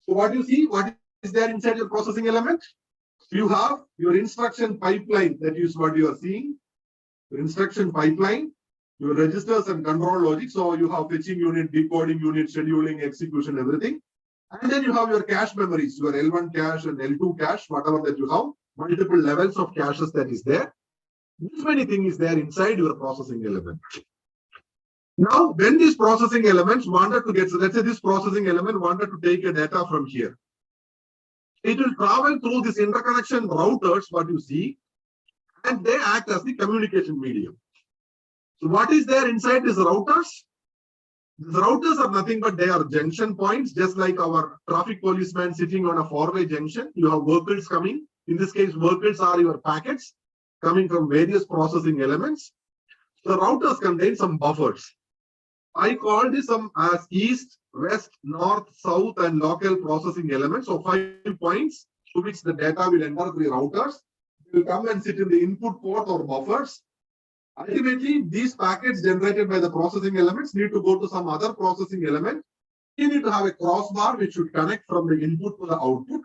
So what you see, what is there inside your processing element? You have your instruction pipeline, that is what you are seeing. Your instruction pipeline, your registers and control logic. So you have fetching unit, decoding unit, scheduling, execution, everything. And then you have your cache memories, your L1 cache and L2 cache, whatever that you have, multiple levels of caches that is there. This many things is there inside your processing element. Now, when these processing elements wanted to get, so let's say this processing element wanted to take a data from here. It will travel through this interconnection routers, what you see, and they act as the communication medium. So what is there inside these routers? These routers are nothing but they are junction points, just like our traffic policeman sitting on a four-way junction. You have vehicles coming. In this case, vehicles are your packets coming from various processing elements. The routers contain some buffers. I call this some as east, west, north, south, and local processing elements. So 5 points to which the data will enter through routers. It will come and sit in the input port or buffers. Ultimately, these packets generated by the processing elements need to go to some other processing element. You need to have a crossbar which should connect from the input to the output.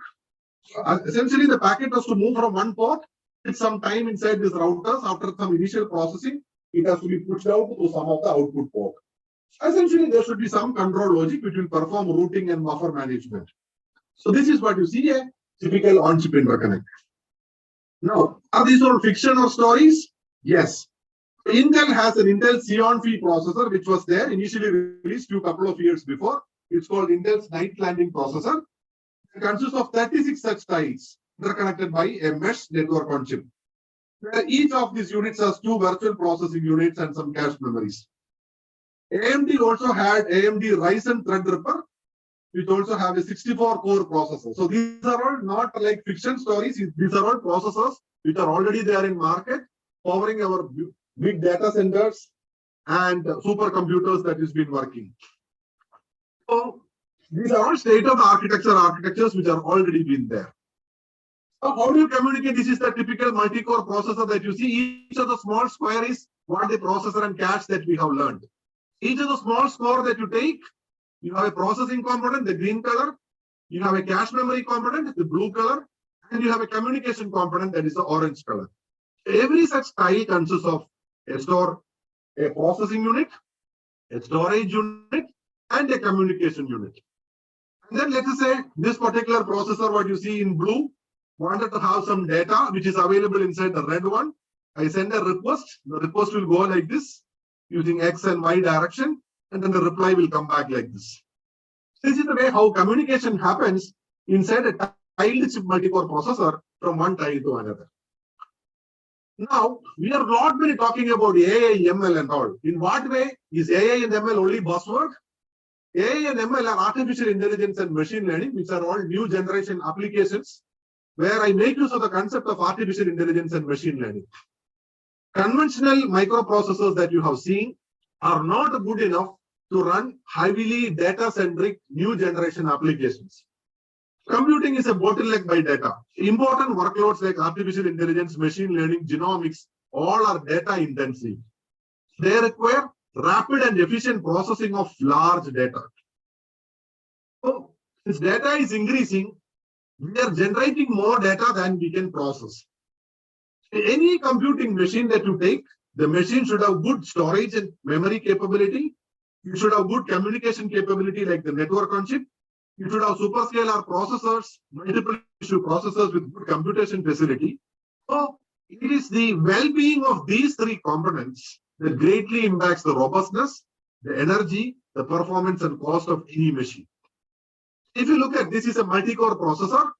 Essentially, the packet has to move from one port. It's some time inside these routers. After some initial processing, it has to be pushed out to some of the output port. Essentially, there should be some control logic which will perform routing and buffer management. So this is what you see, a typical on-chip interconnect. Now, are these all fiction or stories? Yes. Intel has an Intel Xeon Phi processor, which was there initially released a couple of years before. It's called Intel's Night Landing processor. It consists of 36 such tiles interconnected by a mesh network on chip, where each of these units has 2 virtual processing units and some cache memories. AMD also had AMD Ryzen Threadripper, which also have a 64-core processor. So these are all not like fiction stories. These are all processors which are already there in market, powering our big data centers and supercomputers that has been working. So these are all state-of-the-architecture architectures which are already been there. So how do you communicate? This is the typical multi-core processor that you see. Each of the small square is what the processor and cache that we have learned. Each of the small square that you take, you have a processing component, the green color. You have a cache memory component, the blue color, and you have a communication component that is the orange color. Every such tile consists of a processing unit, a storage unit, and a communication unit. And then let us say this particular processor, what you see in blue, wanted to have some data which is available inside the red one. I send a request. The request will go like this using X and Y direction, and then the reply will come back like this. This is the way how communication happens inside a tiled chip multi-core processor from one tile to another. Now, we are not really talking about AI, ML and all. In what way is AI and ML only buzzword? AI and ML are artificial intelligence and machine learning, which are all new generation applications where I make use of the concept of artificial intelligence and machine learning. Conventional microprocessors that you have seen are not good enough to run heavily data-centric new generation applications. Computing is a bottleneck by data. Important workloads like artificial intelligence, machine learning, genomics, all are data intensive. They require rapid and efficient processing of large data. So, since data is increasing, we are generating more data than we can process. Any computing machine that you take, the machine should have good storage and memory capability. You should have good communication capability like the network on chip. You should have superscalar processors, multiple issue processors with good computation facility. So it is the well-being of these 3 components that greatly impacts the robustness, the energy, the performance and cost of any machine. If you look at this is a multi-core processor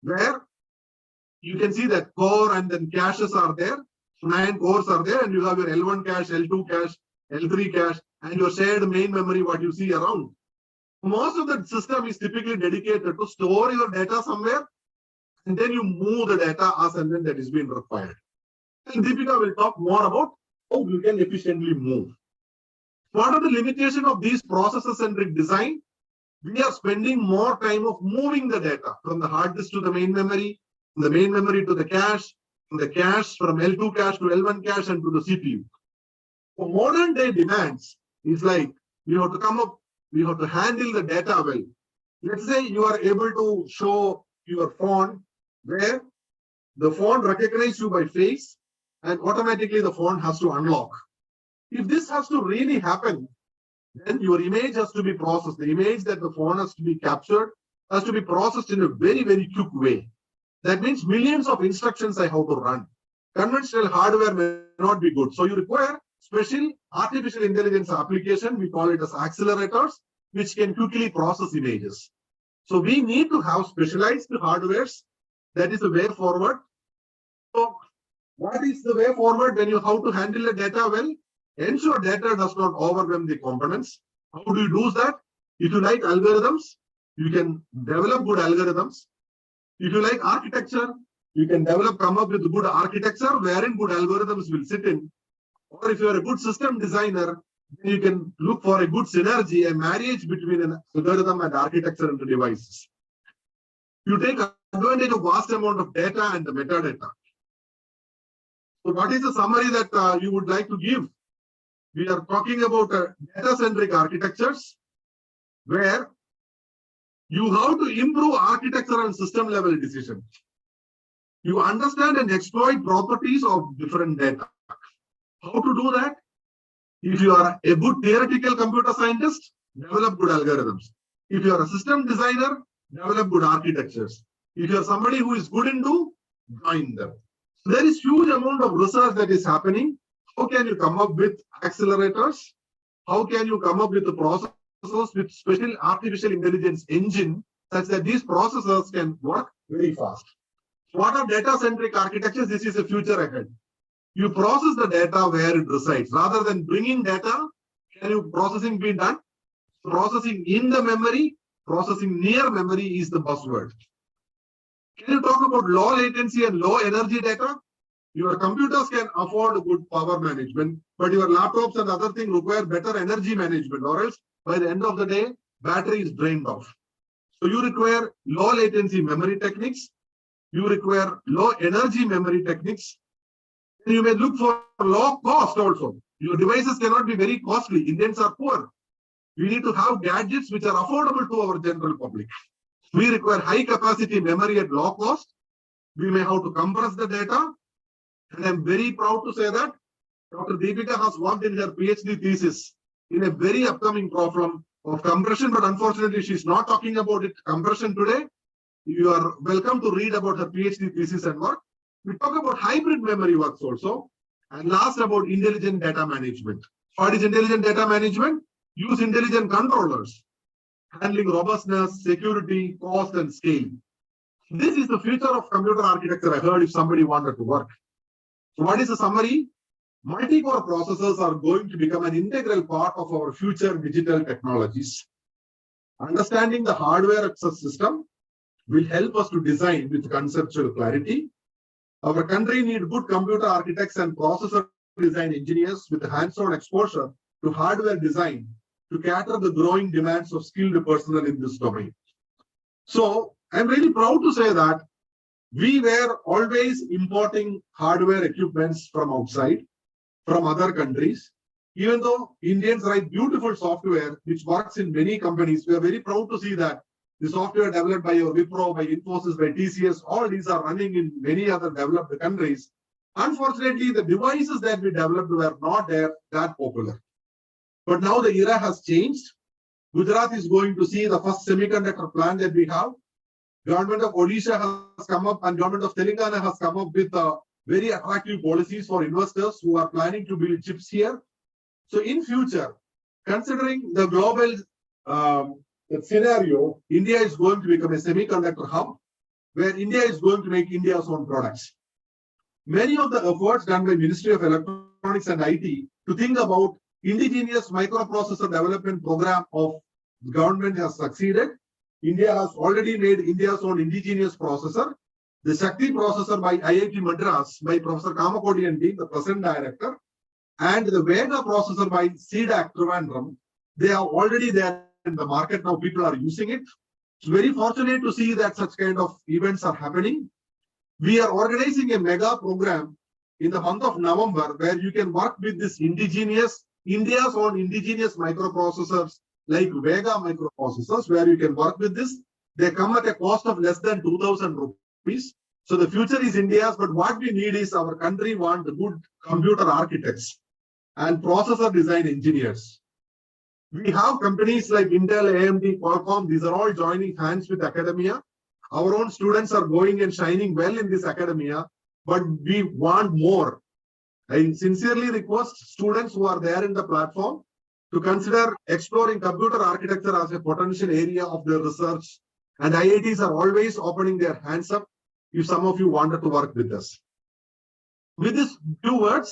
where you can see that core and then caches are there. 9 cores are there and you have your L1 cache, L2 cache, L3 cache and your shared main memory what you see around. Most of the system is typically dedicated to store your data somewhere and then you move the data as and when that is being required. And Deepika will talk more about how you can efficiently move. What are the limitations of these processor-centric design? We are spending more time of moving the data from the hard disk to the main memory, from the main memory to the cache, from the cache from L2 cache to L1 cache and to the CPU. For modern day demands, is like you have to come up, we have to handle the data well. Let's say you are able to show your phone where the phone recognizes you by face and automatically the phone has to unlock. If this has to really happen, then your image has to be processed. The image that the phone has to be captured has to be processed in a very, very quick way. That means millions of instructions I have to run. Conventional hardware may not be good. So you require special artificial intelligence application. We call it as accelerators, which can quickly process images. So we need to have specialized hardwares. That is the way forward. So what is the way forward when you how to handle the data well? Ensure data does not overwhelm the components. How do you do that? If you like algorithms, you can develop good algorithms. If you like architecture, you can come up with good architecture wherein good algorithms will sit in. Or if you are a good system designer, then you can look for a good synergy, a marriage between an algorithm and architecture and the devices. You take advantage of vast amount of data and the metadata. So what is the summary that you would like to give? We are talking about data-centric architectures where you have to improve architecture and system level decisions. You understand and exploit properties of different data. How to do that? If you are a good theoretical computer scientist, develop good algorithms. If you are a system designer, develop good architectures. If you are somebody who is good into, join them. So there is huge amount of research that is happening. How can you come up with accelerators? How can you come up with the processors with special artificial intelligence engine such that these processors can work very fast? What are data-centric architectures? This is a future ahead. You process the data where it resides. Rather than bringing data, can you processing be done? Processing in the memory, processing near memory is the buzzword. Can you talk about low latency and low energy data? Your computers can afford good power management, but your laptops and other things require better energy management, or else by the end of the day, battery is drained off. So you require low latency memory techniques. You require low energy memory techniques. And you may look for low cost also. Your devices cannot be very costly. Indians are poor. We need to have gadgets which are affordable to our general public. We require high capacity memory at low cost. We may have to compress the data. And I'm very proud to say that Dr. Deepika has worked in her PhD thesis in a very upcoming problem of compression, but unfortunately she's not talking about it compression today. You are welcome to read about her PhD thesis and work. We talk about hybrid memory works also. And last, about intelligent data management. What is intelligent data management? Use intelligent controllers, handling robustness, security, cost, and scale. This is the future of computer architecture, I heard, if somebody wanted to work. So what is the summary? Multi-core processors are going to become an integral part of our future digital technologies. Understanding the hardware access system will help us to design with conceptual clarity. Our country needs good computer architects and processor design engineers with hands-on exposure to hardware design to cater the growing demands of skilled personnel in this domain. So I'm really proud to say that we were always importing hardware equipments from outside, from other countries. Even though Indians write beautiful software which works in many companies, we are very proud to see that the software developed by your Wipro, by Infosys, by TCS, all these are running in many other developed countries. Unfortunately, the devices that we developed were not that popular. But now the era has changed. Gujarat is going to see the first semiconductor plant that we have. Government of Odisha has come up and government of Telangana has come up with very attractive policies for investors who are planning to build chips here. So in future, considering the global scenario, India is going to become a semiconductor hub where India is going to make India's own products. Many of the efforts done by Ministry of Electronics and IT to think about indigenous microprocessor development program of the government has succeeded. India has already made India's own indigenous processor. The Shakti processor by IIT Madras by Professor Kamakodi and the present director, and the Vega processor by CDAC Trivandrum, they are already there in the market. Now people are using it. It's very fortunate to see that such kind of events are happening. We are organizing a mega program in the month of November where you can work with this indigenous, India's own indigenous microprocessors like Vega microprocessors, where you can work with this. They come at a cost of less than 2,000 rupees. So the future is India's, but what we need is our country want good computer architects and processor design engineers. We have companies like Intel, AMD, Qualcomm. These are all joining hands with academia. Our own students are going and shining well in this academia. but we want more. I sincerely request students who are there in the platform to consider exploring computer architecture as a potential area of their research. And IITs are always opening their hands up if some of you wanted to work with us. With these two words,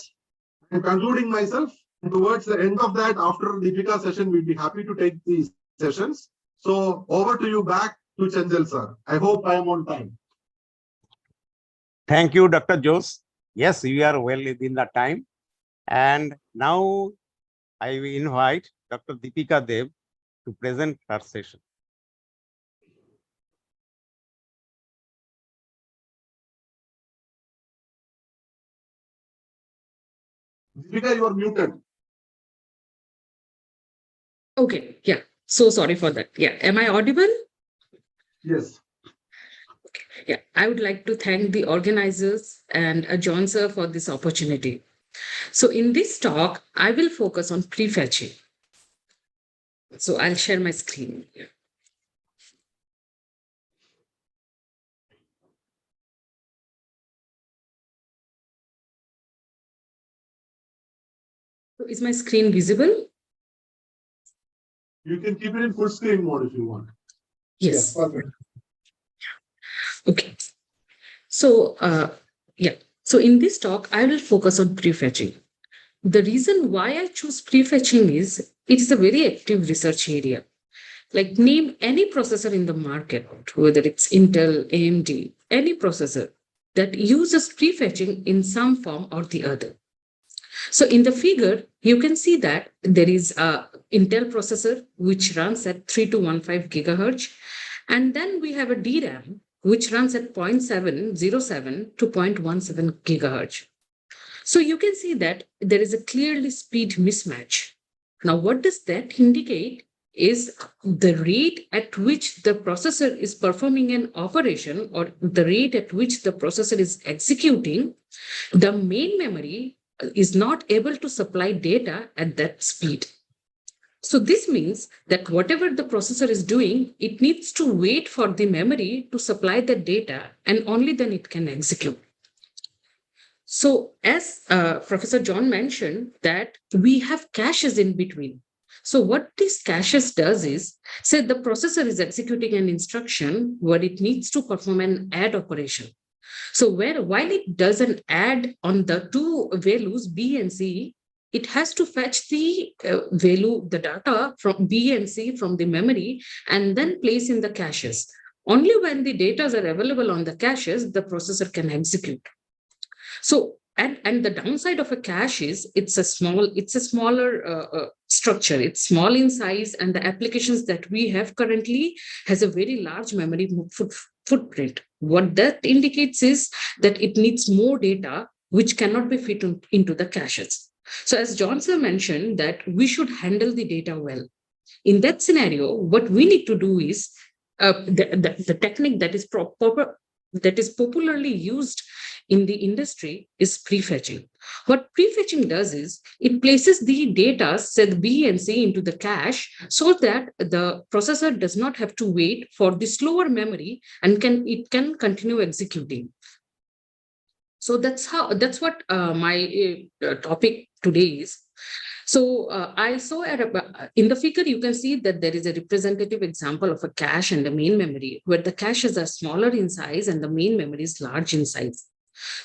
I'm concluding myself. Towards the end of that, after Deepika's session, we'd be happy to take these sessions. So over to you back to Chanjal sir. I hope I am on time. Thank you, Dr. Jose. Yes, we are well within the time. And now I will invite Dr. Deepika Dev to present her session. Deepika, you are muted. Okay, yeah. So sorry for that. Yeah. Am I audible? Yes. Yeah. I would like to thank the organizers and John sir for this opportunity. So in this talk, I will focus on prefetching. So I'll share my screen here. So is my screen visible? You can keep it in full screen mode if you want. Yes. Perfect. Okay. So, yeah. So in this talk, I will focus on prefetching. The reason why I choose prefetching is it is a very active research area. Like name any processor in the market, whether it's Intel, AMD, any processor that uses prefetching in some form or the other. So in the figure, you can see that there is a Intel processor which runs at 3215 gigahertz, and then we have a DRAM which runs at 0.707 to 0.17 gigahertz. So you can see that there is a clearly speed mismatch. Now, what does that indicate is the rate at which the processor is performing an operation or the rate at which the processor is executing, the main memory is not able to supply data at that speed. So this means that whatever the processor is doing, it needs to wait for the memory to supply the data and only then it can execute. So as Professor John mentioned that we have caches in between. So what these caches does is, say the processor is executing an instruction where it needs to perform an add operation. So while it does an add on the two values B and C, it has to fetch the value, the data from B and C from the memory and then place in the caches. Only when the data are available on the caches, the processor can execute. So, and the downside of a cache is it's a smaller structure. It's small in size, and the applications that we have currently has a very large memory footprint. What that indicates is that it needs more data, which cannot be fit into the caches. So as Johnson mentioned, that we should handle the data well. In that scenario, what we need to do is the technique that is popularly used in the industry is prefetching. What prefetching does is it places the data, say the B and C, into the cache so that the processor does not have to wait for the slower memory and it can continue executing. So that's what my topic today is. So I saw in the figure, you can see that there is a representative example of a cache and a main memory, where the caches are smaller in size and the main memory is large in size.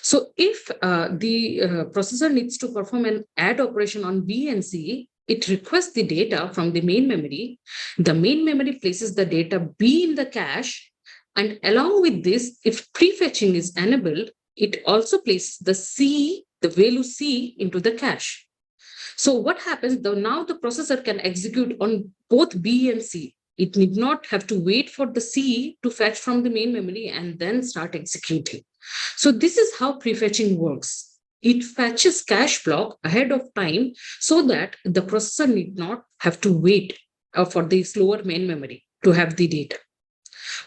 So if the processor needs to perform an add operation on B and C, it requests the data from the main memory. The main memory places the data B in the cache. And along with this, if prefetching is enabled, it also places the value C into the cache. So what happens though, now the processor can execute on both B and C. It need not have to wait for the C to fetch from the main memory and then start executing. So this is how prefetching works. It fetches cache block ahead of time so that the processor need not have to wait for the slower main memory to have the data.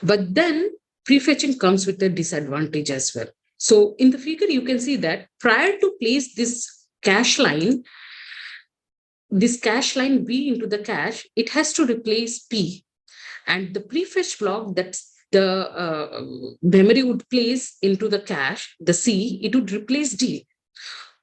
But then prefetching comes with a disadvantage as well. So in the figure, you can see that prior to place this cache line B into the cache, it has to replace P. And the prefetch block that the memory would place into the cache, the C, it would replace D,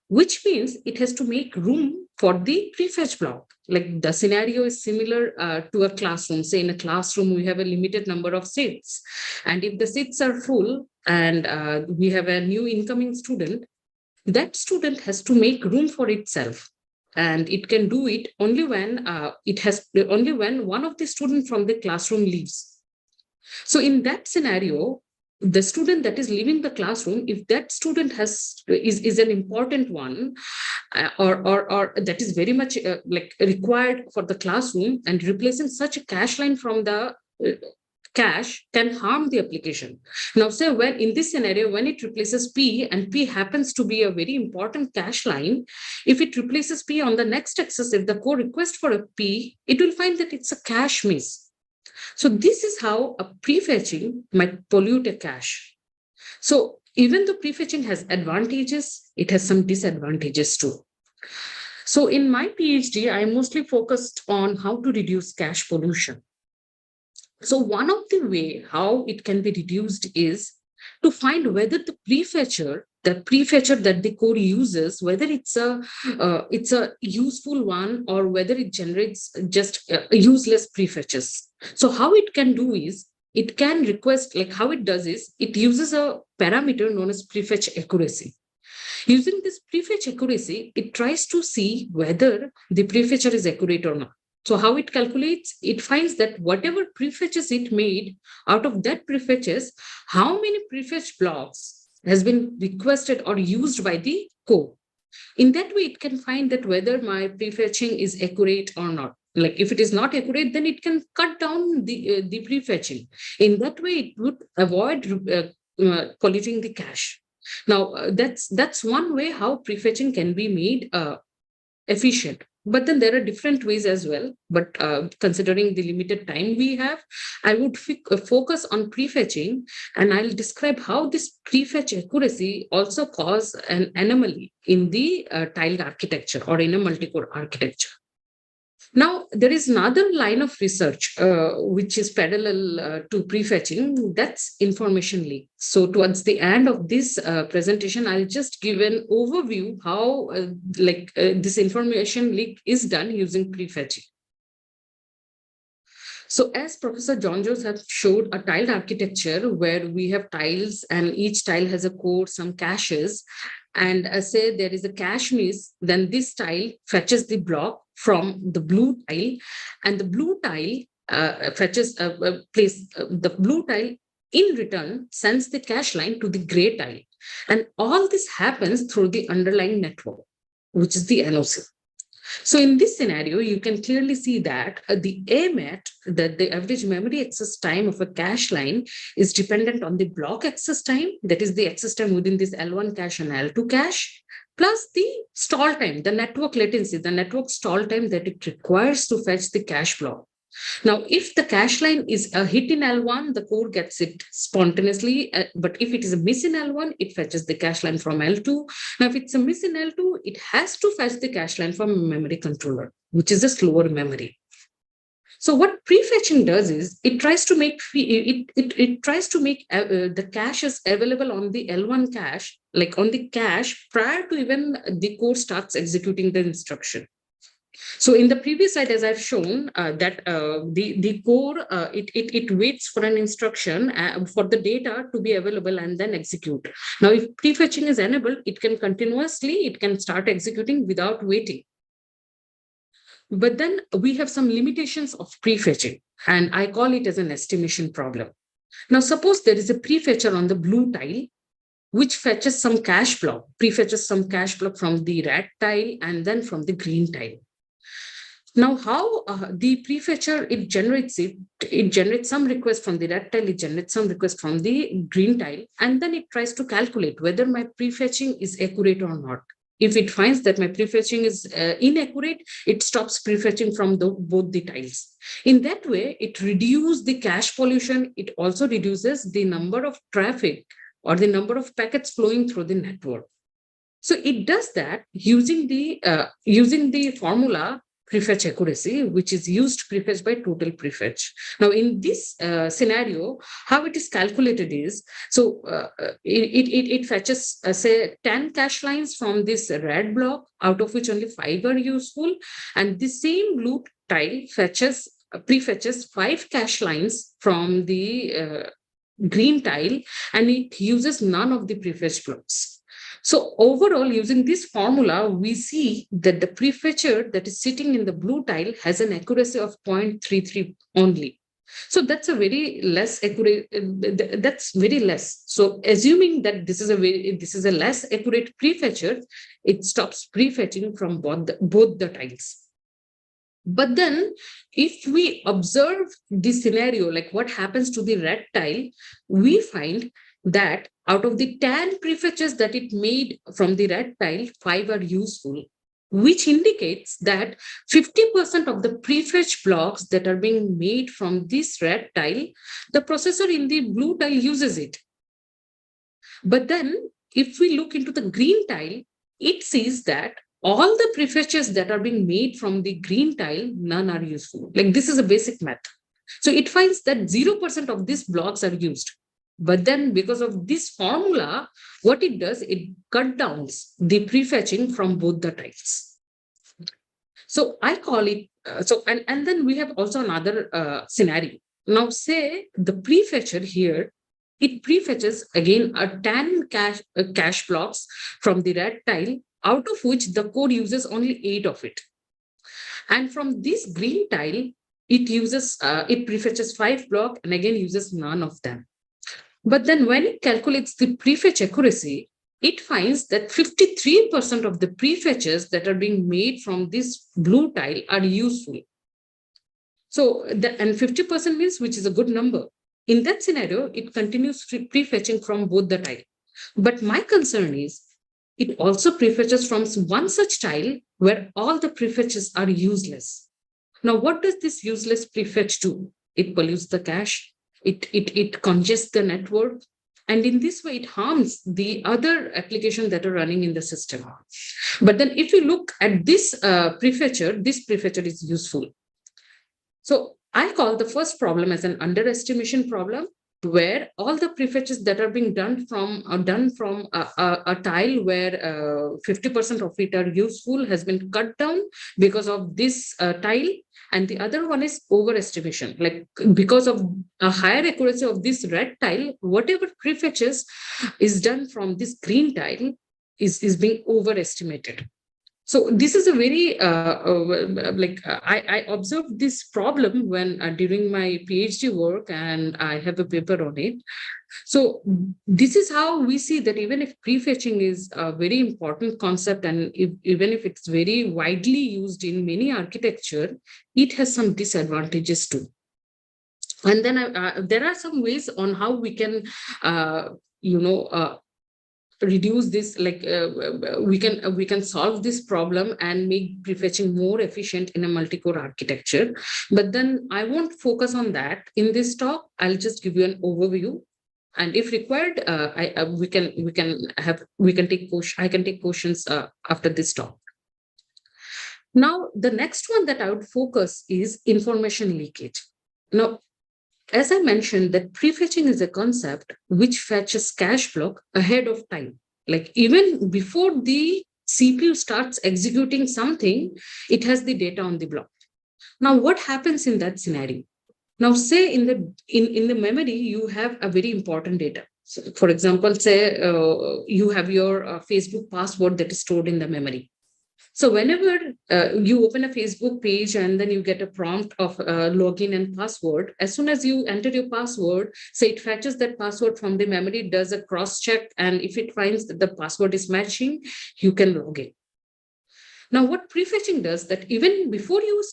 which means it has to make room for the prefetch block. Like the scenario is similar to a classroom. Say in a classroom, we have a limited number of seats. And if the seats are full and we have a new incoming student, that student has to make room for itself. And it can do it only when only when one of the students from the classroom leaves. So in that scenario, the student that is leaving the classroom, if that student is an important one, or that is very much like required for the classroom, and replacing such a cache line from the cache can harm the application. Now, say when in this scenario, when it replaces P and P happens to be a very important cache line, if it replaces P on the next access, if the core request for a P, it will find that it's a cache miss. So this is how a prefetching might pollute a cache. So even though prefetching has advantages, it has some disadvantages too. So in my PhD, I mostly focused on how to reduce cache pollution. So one of the way how it can be reduced is to find whether the prefetcher that the code uses, whether it's a useful one or whether it generates just useless prefetches. So how it can do is it can request, like how it does is it uses a parameter known as prefetch accuracy. Using this prefetch accuracy, it tries to see whether the prefetcher is accurate or not. So how it calculates, it finds that whatever prefetches it made, out of that prefetches, how many prefetch blocks has been requested or used by the core. In that way, it can find that whether my prefetching is accurate or not. Like if it is not accurate, then it can cut down the prefetching. In that way, it would avoid polluting the cache. Now, that's one way how prefetching can be made efficient. But then there are different ways as well. But considering the limited time we have, I would focus on prefetching, and I'll describe how this prefetch accuracy also cause an anomaly in the tiled architecture or in a multi-core architecture. Now, there is another line of research which is parallel to prefetching, that's information leak. So towards the end of this presentation, I'll just give an overview how this information leak is done using prefetching. So as Professor John Jones has showed a tiled architecture where we have tiles and each tile has a core, some caches, and say there is a cache miss, then this tile fetches the block from the blue tile, and the blue tile the blue tile in return sends the cache line to the gray tile. And all this happens through the underlying network, which is the NOC. So in this scenario, you can clearly see that the AMAT, that the average memory access time of a cache line is dependent on the block access time, that is the access time within this L1 cache and L2 cache, plus the stall time, the network latency, the network stall time that it requires to fetch the cache block. Now, if the cache line is a hit in L1, the core gets it spontaneously. But if it is a miss in L1, it fetches the cache line from L2. Now, if it's a miss in L2, it has to fetch the cache line from a memory controller, which is a slower memory. So what prefetching does is it tries to make the caches available on the L1 cache, like on the cache prior to even the core starts executing the instruction. So in the previous slide, as I've shown, that the core, it waits for an instruction for the data to be available and then execute. Now, if prefetching is enabled, it can start executing without waiting. But then we have some limitations of prefetching, and I call it as an estimation problem. Now, suppose there is a prefetcher on the blue tile, which fetches some cache block, prefetches some cache block from the red tile and then from the green tile. Now, how the prefetcher, it generates some request from the red tile, it generates some request from the green tile, and then it tries to calculate whether my prefetching is accurate or not. If it finds that my prefetching is inaccurate, it stops prefetching from both the tiles. In that way, it reduces the cache pollution. It also reduces the number of traffic or the number of packets flowing through the network. So it does that using the formula prefetch accuracy, which is used prefetch by total prefetch. Now, in this scenario, how it is calculated is, so it fetches, say, 10 cache lines from this red block, out of which only 5 are useful. And the same blue tile prefetches 5 cache lines from the green tile, and it uses none of the prefetch blocks. So overall, using this formula, we see that the prefetcher that is sitting in the blue tile has an accuracy of 0.33 only. So that's a very less accurate, that's very less. So assuming that this is a less accurate prefetcher, it stops prefetching from both the tiles. But then if we observe this scenario, like what happens to the red tile, we find that out of the 10 prefetches that it made from the red tile, 5 are useful, which indicates that 50% of the prefetch blocks that are being made from this red tile, the processor in the blue tile uses it. But then if we look into the green tile, it sees that all the prefetches that are being made from the green tile, none are useful. Like this is a basic math. So it finds that 0% of these blocks are used. But then because of this formula, what it does, it cut down the prefetching from both the tiles. So I call it, and then we have also another scenario. Now say the prefetcher here, it prefetches again a 10 cache blocks from the red tile, out of which the code uses only 8 of it. And from this green tile, it prefetches 5 blocks and again uses none of them. But then when it calculates the prefetch accuracy, it finds that 53% of the prefetches that are being made from this blue tile are useful. So, and 50% means, which is a good number. In that scenario, it continues prefetching from both the tile. But my concern is, it also prefetches from one such tile where all the prefetches are useless. Now, what does this useless prefetch do? It pollutes the cache, it congests the network, and in this way, it harms the other applications that are running in the system. But then if you look at this prefetcher is useful. So I call the first problem as an underestimation problem, where all the prefetches that are being done from a tile where 50% of it are useful has been cut down because of this tile. And the other one is overestimation, like because of a higher accuracy of this red tile, whatever prefetches is done from this green tile is being overestimated. So this is a very I observed this problem when during my PhD work, and I have a paper on it. So this is how we see that even if prefetching is a very important concept, and even if it's very widely used in many architecture, it has some disadvantages too. And then there are some ways on how we can, reduce this, like we can solve this problem and make prefetching more efficient in a multi-core architecture. But then I won't focus on that in this talk. I'll just give you an overview, and if required, I can take questions after this talk. Now, the next one that I would focus is information leakage. Now, as I mentioned, that prefetching is a concept which fetches cache block ahead of time. Like even before the CPU starts executing something, it has the data on the block. Now, what happens in that scenario? Now, say in the memory, you have a very important data. So, for example, say you have your Facebook password that is stored in the memory. So whenever you open a Facebook page and then you get a prompt of login and password, as soon as you enter your password, say it fetches that password from the memory, does a cross check, and if it finds that the password is matching, you can log in. Now, what prefetching does, that even before you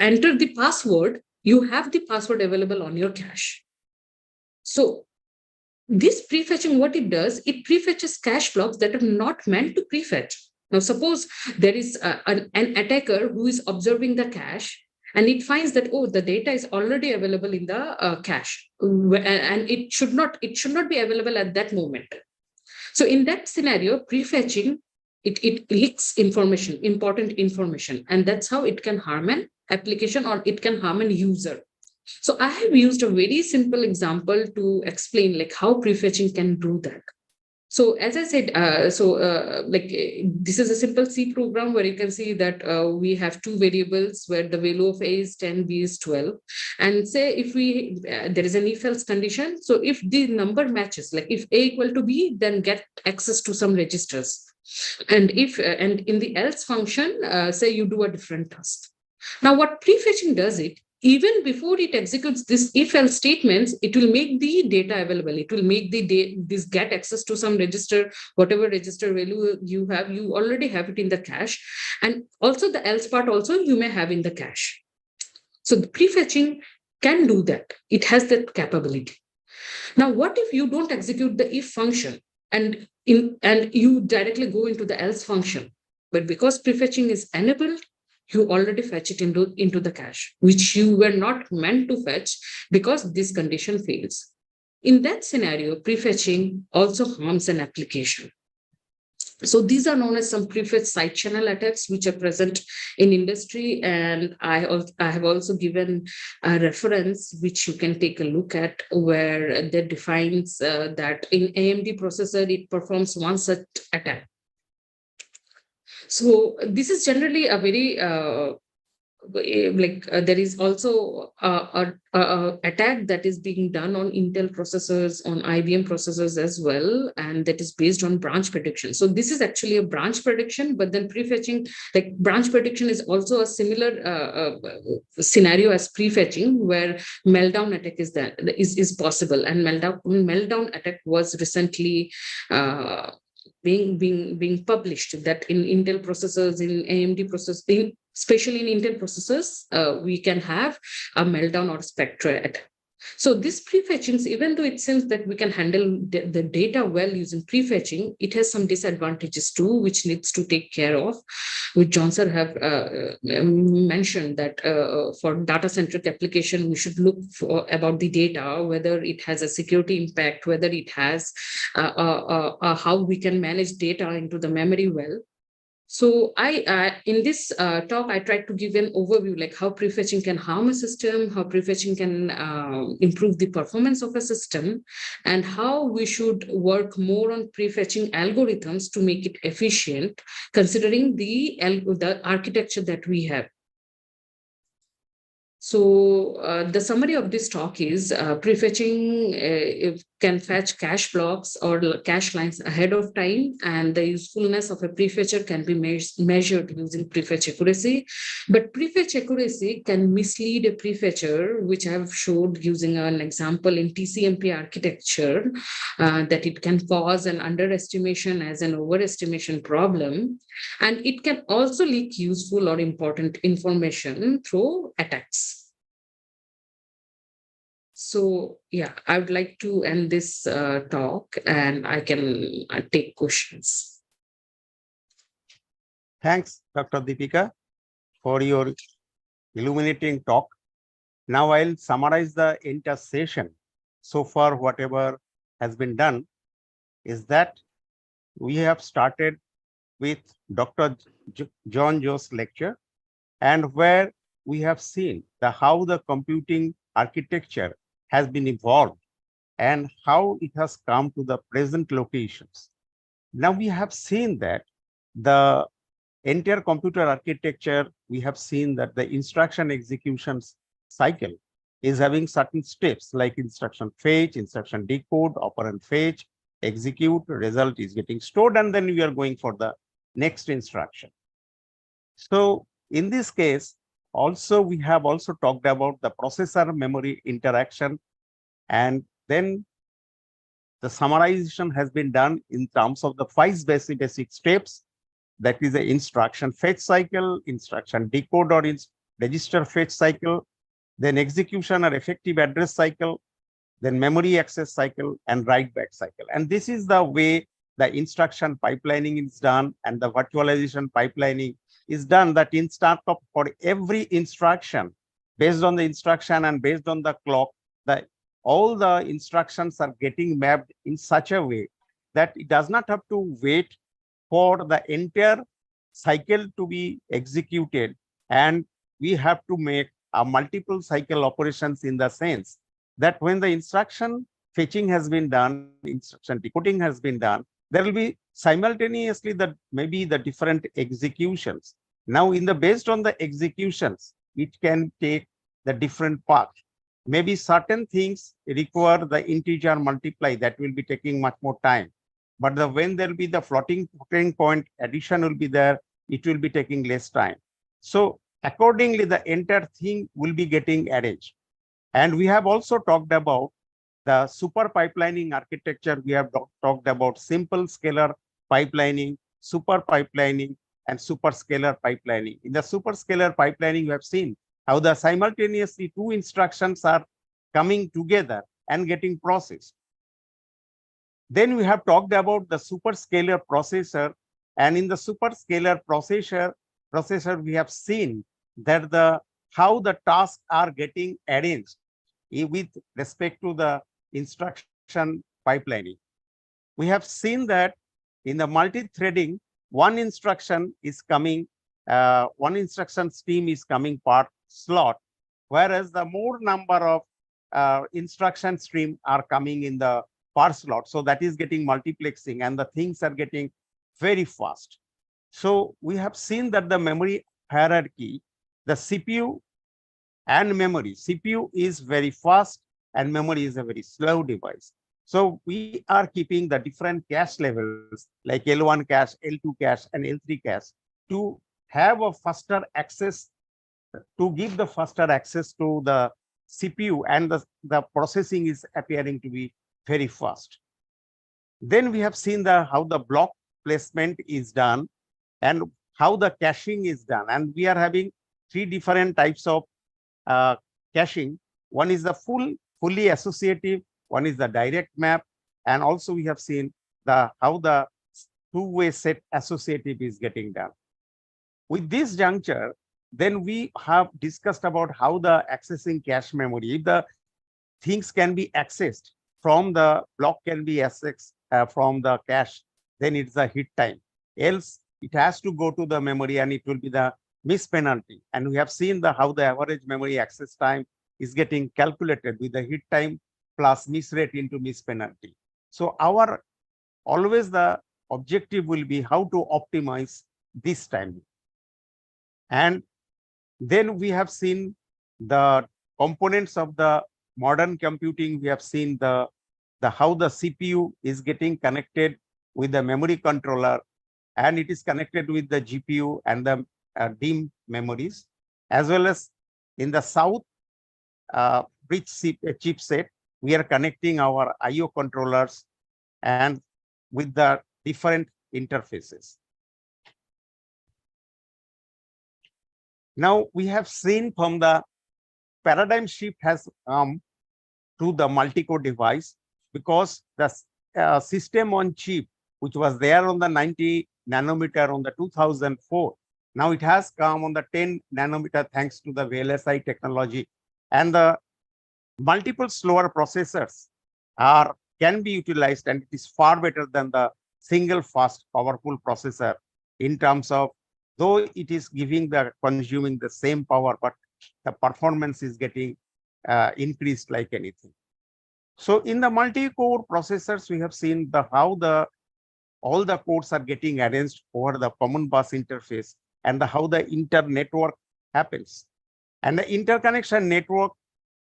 enter the password, you have the password available on your cache. So this prefetching, what it does, it prefetches cache blocks that are not meant to prefetch. Now, suppose there is an attacker who is observing the cache, and it finds that, oh, the data is already available in the cache, and it should not be available at that moment. So in that scenario, prefetching it leaks information, important information, and that's how it can harm an application or it can harm an user. So I have used a very simple example to explain like how prefetching can do that. So as I said, this is a simple C program where you can see that we have two variables where the value of A is 10, B is 12. And say if there is an if else condition. So if the number matches, like if A equal to B, then get access to some registers. And and in the else function, say you do a different task. Now what prefetching does it, even before it executes this if else statements, it will make the data available. It will make this get access to some register, whatever register value you have, you already have it in the cache. And also the else part also you may have in the cache. So the prefetching can do that. It has that capability. Now, what if you don't execute the if function and you directly go into the else function? But because prefetching is enabled, you already fetch it into the cache, which you were not meant to fetch because this condition fails. In that scenario, prefetching also harms an application. So these are known as some prefetch side channel attacks, which are present in industry. And I have also given a reference, which you can take a look at, where that defines that in AMD processor, it performs one such attack. So this is generally a very there is also a attack that is being done on Intel processors, on IBM processors as well, and that is based on branch prediction. So this is actually a branch prediction, but then prefetching, like branch prediction is also a similar scenario as prefetching, where meltdown attack is possible, and meltdown attack was recently being published, that in Intel processors, in AMD processors, especially in Intel processors, we can have a meltdown or spectre attack. So this prefetching, even though it seems that we can handle the data well using prefetching, it has some disadvantages too, which needs to take care of, which John sir have mentioned, that for data-centric application, we should look for about the data, whether it has a security impact, whether it has how we can manage data into the memory well. So in this talk, I tried to give an overview, like how prefetching can harm a system, how prefetching can improve the performance of a system, and how we should work more on prefetching algorithms to make it efficient, considering the architecture that we have. So the summary of this talk is prefetching can fetch cache blocks or cache lines ahead of time, and the usefulness of a prefetcher can be measured using prefetch accuracy. But prefetch accuracy can mislead a prefetcher, which I have showed using an example in TCMP architecture, that it can cause an underestimation as an overestimation problem. And it can also leak useful or important information through attacks. So yeah, I would like to end this talk, and I can take questions. Thanks, Dr. Deepika, for your illuminating talk. Now I'll summarize the entire session. So far, whatever has been done is that we have started with Dr. John Joe's lecture, and where we have seen how the computing architecture has been evolved and how it has come to the present locations. Now we have seen that the entire computer architecture, we have seen that the instruction execution cycle is having certain steps like instruction fetch, instruction decode, operand fetch, execute, result is getting stored, and then we are going for the next instruction. So in this case, also we have also talked about the processor memory interaction, and then the summarization has been done in terms of the 5 basic steps. That is the instruction fetch cycle, instruction decode or register fetch cycle, then execution or effective address cycle, then memory access cycle, and write back cycle. And this is the way the instruction pipelining is done, and the virtualization pipelining is done, that instead of for every instruction, based on the instruction and based on the clock, all the instructions are getting mapped in such a way that it does not have to wait for the entire cycle to be executed, and we have to make a multiple cycle operations in the sense that when the instruction fetching has been done, instruction decoding has been done, there will be simultaneously the maybe the different executions. Now, in the based on the executions, it can take the different path. Maybe certain things require the integer multiply, that will be taking much more time. But when there will be the floating point addition will be there, it will be taking less time. So accordingly, the entire thing will be getting arranged. And we have also talked about the super pipelining architecture. We have talked about simple scalar pipelining, super pipelining, and super scalar pipelining. In the super scalar pipelining, we have seen how the simultaneously two instructions are coming together and getting processed. Then we have talked about the superscalar processor, and in the superscalar processor, we have seen that how the tasks are getting arranged with respect to the instruction pipelining. We have seen that in the multi-threading, one instruction stream is coming per slot, whereas the more number of instruction stream are coming in the per slot. So that is getting multiplexing, and the things are getting very fast. So we have seen that the memory hierarchy, the CPU and memory. CPU is very fast and memory is a very slow device. So we are keeping the different cache levels like L1 cache, L2 cache, and L3 cache to have a faster access, to give the faster access to the CPU, and the processing is appearing to be very fast. Then we have seen how the block placement is done and how the caching is done. And we are having three different types of caching. One is the fully associative, one is the direct map, and also we have seen how the two-way set associative is getting done. With this juncture, then we have discussed about how the accessing cache memory. If the things can be accessed from the block, can be accessed from the cache, then it's a hit time. Else, it has to go to the memory and it will be the miss penalty. And we have seen how the average memory access time is getting calculated with the hit time plus miss rate into miss penalty. So always the objective will be how to optimize this time. And then we have seen the components of the modern computing. We have seen how the CPU is getting connected with the memory controller, and it is connected with the GPU and the DIMM memories, as well as in the south rich chipset, we are connecting our IO controllers and with the different interfaces. Now we have seen from the paradigm shift has come to the multi-core device, because the system on chip, which was there on the 90 nanometer on the 2004, now it has come on the 10 nanometer thanks to the VLSI technology, and the multiple slower processors can be utilized, and it is far better than the single fast powerful processor in terms of, though it is consuming the same power, but the performance is getting increased like anything. So in the multi-core processors, we have seen how all the cores are getting arranged over the common bus interface, and how the inter-network happens. And the interconnection network,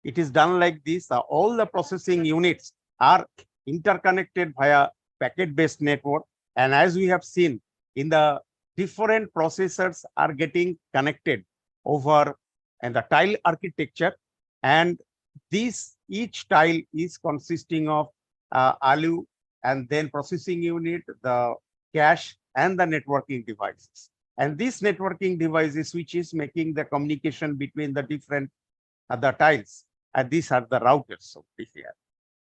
it is done like this. All the processing units are interconnected via packet-based network. And as we have seen, in the different processors are getting connected over and the tile architecture. And each tile is consisting of ALU, and then processing unit, the cache, and the networking devices. And this networking devices, which is making the communication between the different the tiles, and these are the routers over here.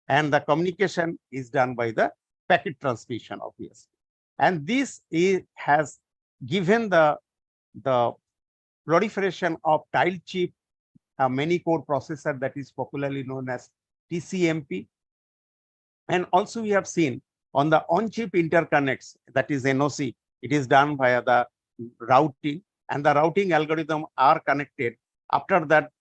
And the communication is done by the packet transmission, obviously. And this has given the proliferation of tile chip, a many core processor that is popularly known as TCMP. And also we have seen on the on-chip interconnects, that is NOC, It is done via the routing, and the routing algorithm are connected. After that,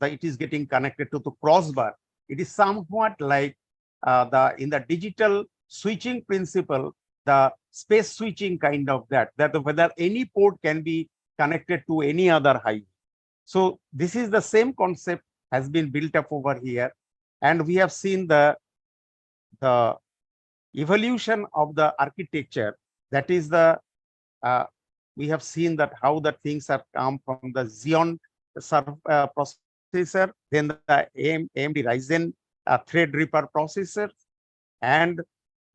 it is getting connected to the crossbar. It is somewhat like the in the digital switching principle, the space switching kind of that whether any port can be connected to any other highway. So this is the same concept has been built up over here, and we have seen the evolution of the architecture. That is the we have seen that how the things have come from the Xeon processor, then the AMD Ryzen Threadripper processor, and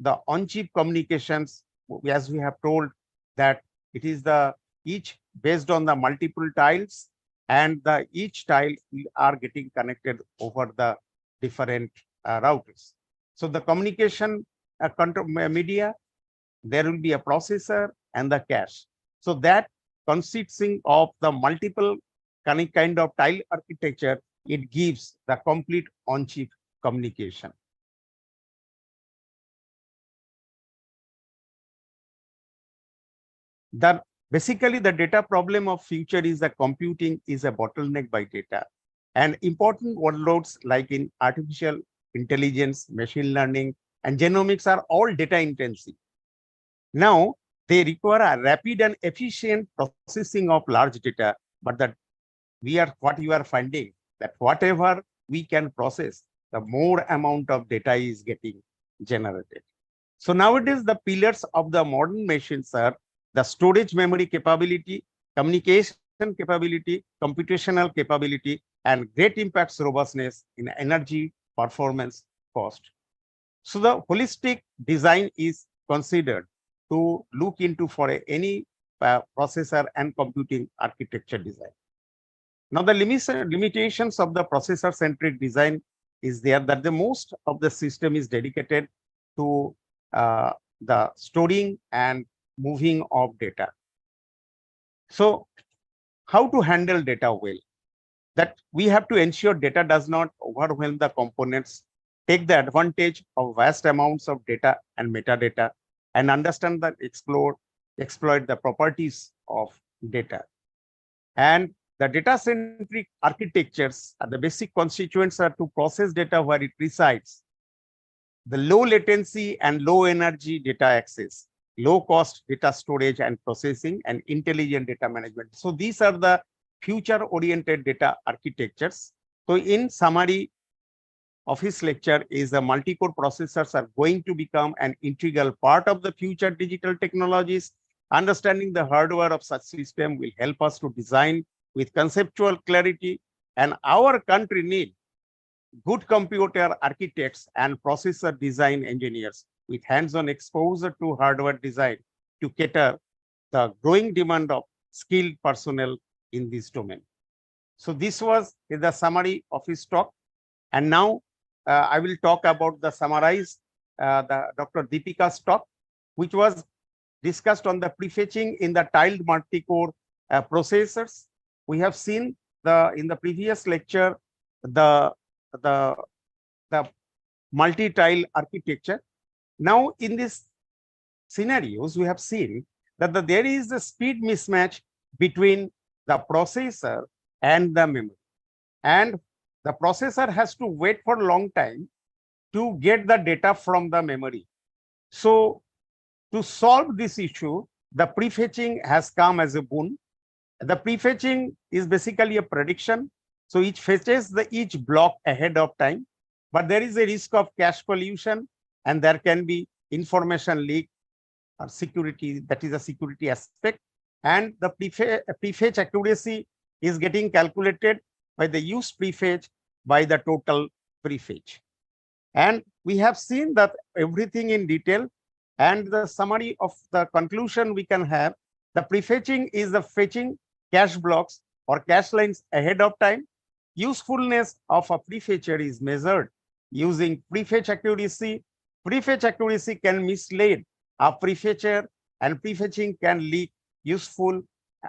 the on-chip communications, as we have told that it is the each based on the multiple tiles, and the each tile are getting connected over the different routers. So the communication control media, there will be a processor and the cache. So that consisting of the multiple kind of tile architecture, it gives the complete on-chip communication. Basically, the data problem of future is that computing is a bottleneck by data. And important workloads like in artificial intelligence, machine learning, and genomics are all data intensive. Now, they require a rapid and efficient processing of large data, but that what you are finding that whatever we can process, the more amount of data is getting generated. So nowadays, the pillars of the modern machines are the storage memory capability, communication capability, computational capability, and great impacts robustness in energy, performance, cost. So the holistic design is considered to look into for any processor and computing architecture design. Now, the limitations of the processor-centric design is there that the most of the system is dedicated to the storing and moving of data. So, how to handle data well? That we have to ensure data does not overwhelm the components, take the advantage of vast amounts of data and metadata, and understand that exploit the properties of data. And the data-centric architectures are the basic constituents are to process data where it resides, the low latency and low energy data access, low cost data storage and processing, and intelligent data management. So these are the future-oriented data architectures. So in summary of his lecture is the multi-core processors are going to become an integral part of the future digital technologies. Understanding the hardware of such system will help us to design with conceptual clarity, and our country need good computer architects and processor design engineers with hands-on exposure to hardware design to cater the growing demand of skilled personnel in this domain. So this was the summary of his talk. And now I will talk about the summarize the Dr. Deepika's talk, which was discussed on the prefetching in the tiled multi-core processors. We have seen in the previous lecture the multi-tile architecture. Now in this scenarios, we have seen that there is a speed mismatch between the processor and the memory, and the processor has to wait for a long time to get the data from the memory. So to solve this issue, the prefetching has come as a boon. The prefetching is basically a prediction. So it fetches each block ahead of time, but there is a risk of cache pollution, and there can be information leak or security, that is a security aspect. And the prefetch accuracy is getting calculated by the use prefetch by the total prefetch. And we have seen that everything in detail, and the summary of the conclusion we can have, the prefetching is the fetching cache blocks or cache lines ahead of time. Usefulness of a prefetcher is measured using prefetch accuracy. Prefetch accuracy can mislead a prefetcher, and prefetching can leak useful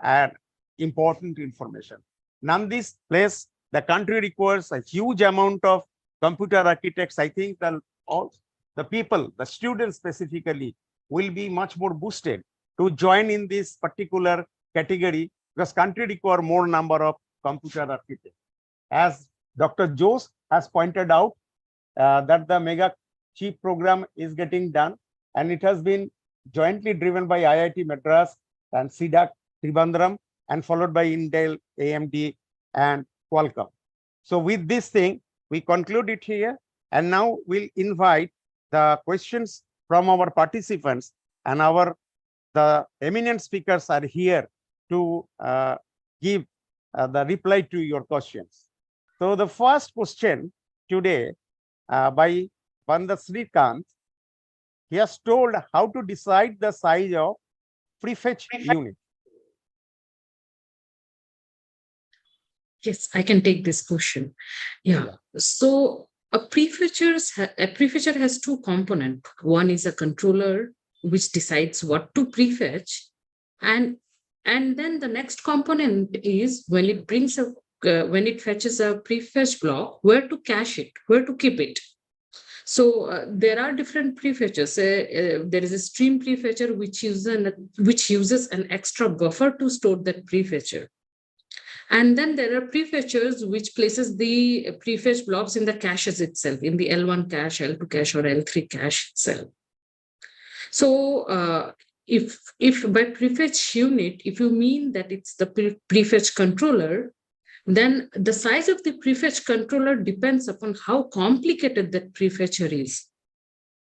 and important information. Nonetheless, the country requires a huge amount of computer architects. I think all the people, the students specifically, will be much more boosted to join in this particular category because country require more number of computer architects. As Dr. Jose has pointed out, that the mega chip program is getting done, and it has been jointly driven by IIT Madras and CDAC Trivandrum, and followed by Intel, AMD, and Qualcomm. So with this thing, we conclude it here, and now we'll invite the questions from our participants, and the eminent speakers are here to give the reply to your questions. So the first question today by Banda Srikant, he has told how to decide the size of prefetch unit. Yes, I can take this question. Yeah. So a prefetcher has two components. One is a controller which decides what to prefetch, and then the next component is when it brings a when it fetches a prefetch block, where to cache it, where to keep it. So there are different prefetchers. There is a stream prefetcher which uses an extra buffer to store that prefetcher. And then there are prefetchers which places the prefetch blocks in the caches itself, in the L1 cache, L2 cache, or L3 cache itself. So if by prefetch unit, if you mean that it's the prefetch controller, then the size of the prefetch controller depends upon how complicated that prefetcher is.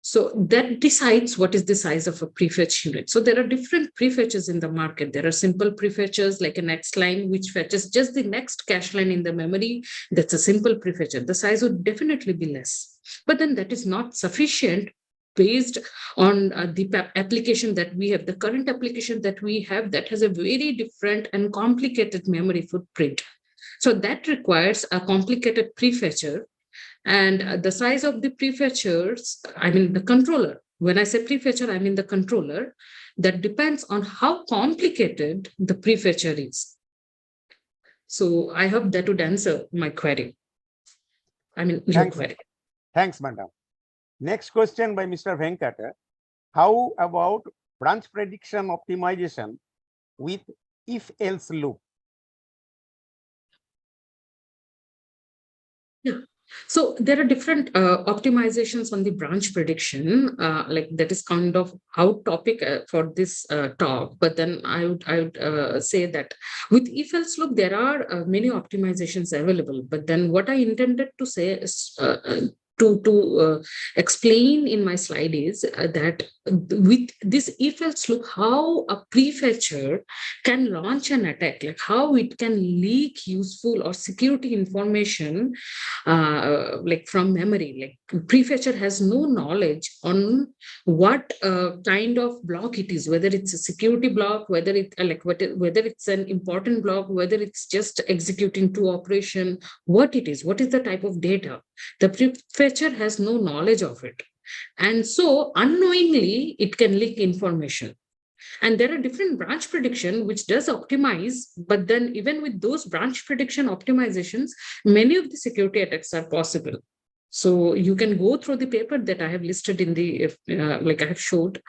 So that decides what is the size of a prefetch unit. So there are different prefetchers in the market. There are simple prefetchers like a next line, which fetches just the next cache line in the memory. That's a simple prefetcher. The size would definitely be less. But then that is not sufficient based on the application that we have. The current application that we have that has a very different and complicated memory footprint. So that requires a complicated prefetcher. And the size of the prefetchers, I mean the controller. When I say prefetcher, I mean the controller. That depends on how complicated the prefetcher is. So I hope that would answer my query. I mean, your query. Thanks, madam. Next question by Mr. Venkata. How about branch prediction optimization with if-else loop? Yeah. So there are different optimizations on the branch prediction, like that is kind of out topic for this talk. But then I would say that with if-else loop, there are many optimizations available. But then what I intended to say is to explain in my slide is that with this if-else loop, how a prefetcher can launch an attack, like how it can leak useful or security information like from memory. Like prefetcher has no knowledge on what kind of block it is, whether it's a security block, whether it's an important block, whether it's just executing two operation, what is the type of data. The prefetcher has no knowledge of it. And so unknowingly, it can leak information. And there are different branch prediction which does optimize, but then even with those branch prediction optimizations, many of the security attacks are possible. So you can go through the paper that I have listed in the, like I have showed,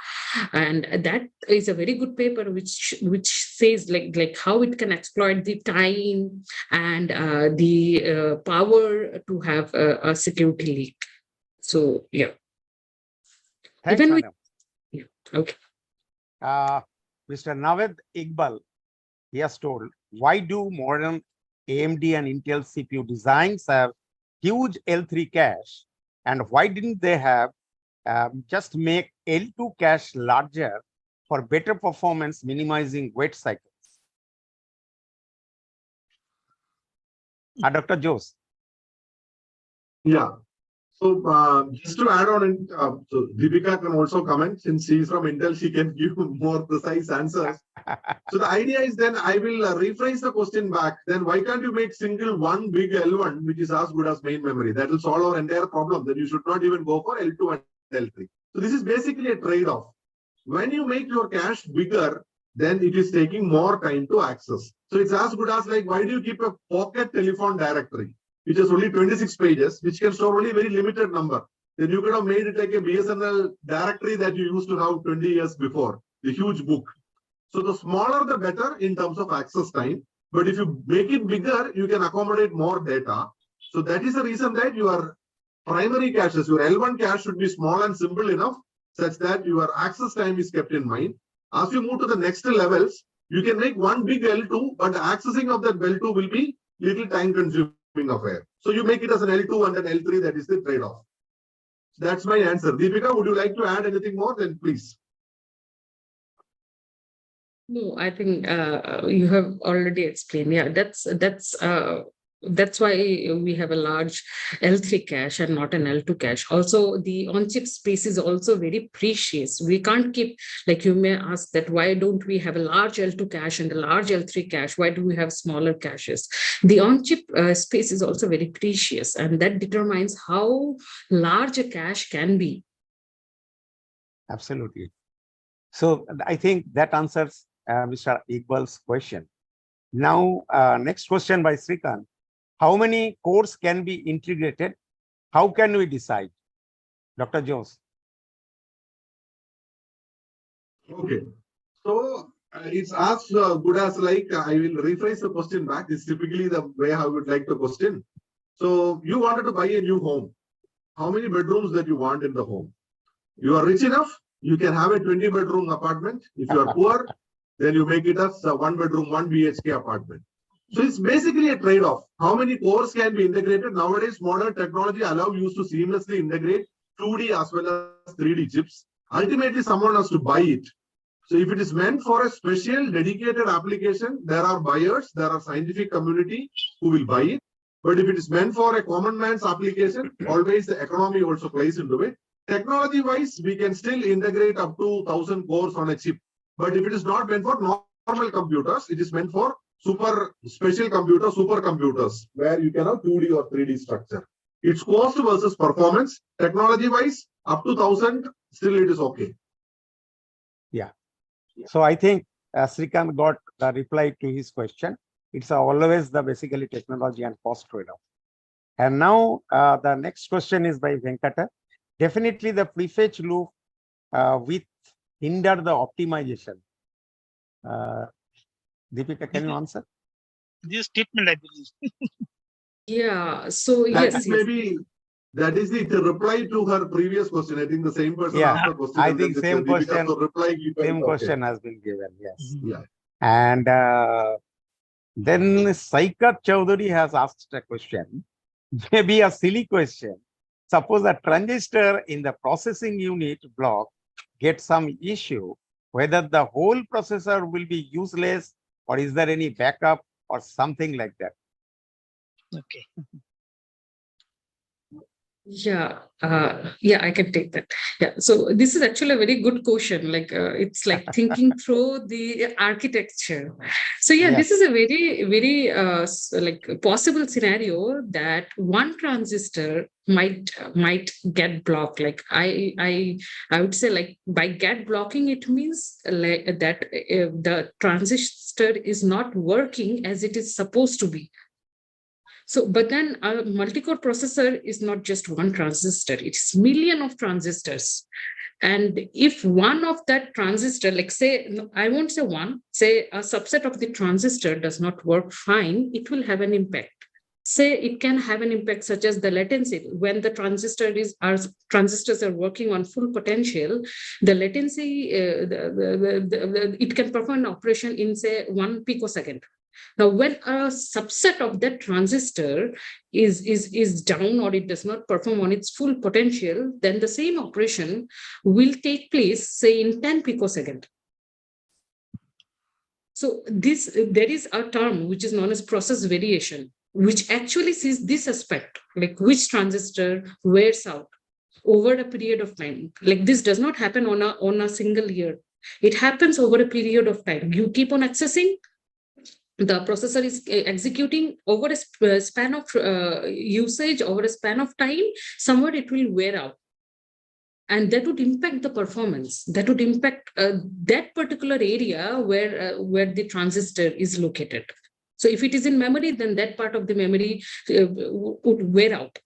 and that is a very good paper which says like how it can exploit the time and the power to have a security leak. So yeah. Thanks, even madam. yeah, okay. Mr. Naved Iqbal, he has told, why do modern AMD and Intel CPU designs have huge L3 cache, and why didn't they have just make L2 cache larger for better performance, minimizing wait cycles? Dr. Jose. Yeah. So just to add on, so Deepika can also comment since she's from Intel, she can give more precise answers. So the idea is then I will rephrase the question back. Then why can't you make single one big L1 which is as good as main memory? That will solve our entire problem. Then you should not even go for L2 and L3. So this is basically a trade-off. When you make your cache bigger, then it is taking more time to access. So it's as good as like, why do you keep a pocket telephone directory, which has only 26 pages, which can store only a very limited number? Then you could have made it like a BSNL directory that you used to have 20 years before, the huge book. So the smaller the better in terms of access time. But if you make it bigger, you can accommodate more data. So that is the reason that your primary caches, your L1 cache should be small and simple enough such that your access time is kept in mind. As you move to the next levels, you can make one big L2, but the accessing of that L2 will be little time consuming affair. So you make it as an L2 and an L3, that is the trade-off. That's my answer. Deepika, would you like to add anything more? Then please. No, I think you have already explained. Yeah, that's why we have a large L3 cache and not an L2 cache. Also, the on-chip space is also very precious. We can't keep, like you may ask that why don't we have a large L2 cache and a large L3 cache? Why do we have smaller caches? The on-chip space is also very precious, and that determines how large a cache can be. Absolutely. So I think that answers Mr. Iqbal's question. Now, next question by Srikant. How many cores can be integrated? How can we decide? Dr. Jones. Okay. So it's as good as like, I will rephrase the question back. It's typically the way I would like to question. So you wanted to buy a new home. How many bedrooms that you want in the home? You are rich enough, you can have a 20-bedroom apartment. If you are poor, then you make it as a 1-bedroom, 1 BHK apartment. So it's basically a trade-off. How many cores can be integrated? Nowadays, modern technology allows you to seamlessly integrate 2D as well as 3D chips. Ultimately, someone has to buy it. So if it is meant for a special dedicated application, there are buyers, there are scientific community who will buy it. But if it is meant for a common man's application, always the economy also plays into it. Technology-wise, we can still integrate up to 1,000 cores on a chip. But if it is not meant for normal computers, it is meant for special computers, supercomputers, where you can have 2D or 3D structure. It's cost versus performance. Technology-wise, up to 1,000, still it is okay. Yeah. So I think Srikant got the reply to his question. It's always the basically technology and cost trade-off. And now the next question is by Venkata. Definitely the prefetch loop with hinder the optimization. Deepika, can you answer? This statement, I believe. Yeah, so That yes, is maybe that is the reply to her previous question. I think the same person asked the question. I and think then same question. So reply Same question has been given. Yes. Yeah. And then Saikat Chowdhury has asked a question, maybe a silly question. Suppose a transistor in the processing unit block gets some issue, whether the whole processor will be useless or is there any backup or something like that? Okay. Yeah, I can take that. Yeah, so this is actually a very good question. Like, it's like thinking through the architecture. So yeah, this is a very like possible scenario that one transistor might get blocked. Like I would say, like, by get blocking, it means like that the transistor is not working as it is supposed to be. So, but then a multi-core processor is not just one transistor, it's million of transistors. And if one of that transistor, like say, I won't say one, say a subset of the transistor does not work fine, it will have an impact. Say it can have an impact such as the latency. When the transistors are working on full potential, the latency, it can perform an operation in say 1 picosecond. Now, when a subset of that transistor is down or it does not perform on its full potential, then the same operation will take place, say, in 10 picosecond. So there is a term which is known as process variation, which actually sees this aspect, like which transistor wears out over a period of time. Like this does not happen on a single year. It happens over a period of time. You keep on accessing, the processor is executing over a span of usage, over a span of time, somewhere it will wear out. And that would impact the performance. That would impact that particular area where the transistor is located. So if it is in memory, then that part of the memory would wear out.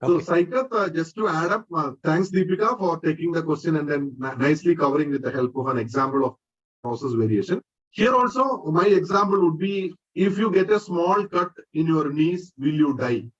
So, Okay. Saikat, just to add up, thanks Deepika for taking the question and then nicely covering with the help of an example of process variation. Here also, my example would be, if you get a small cut in your knees, will you die?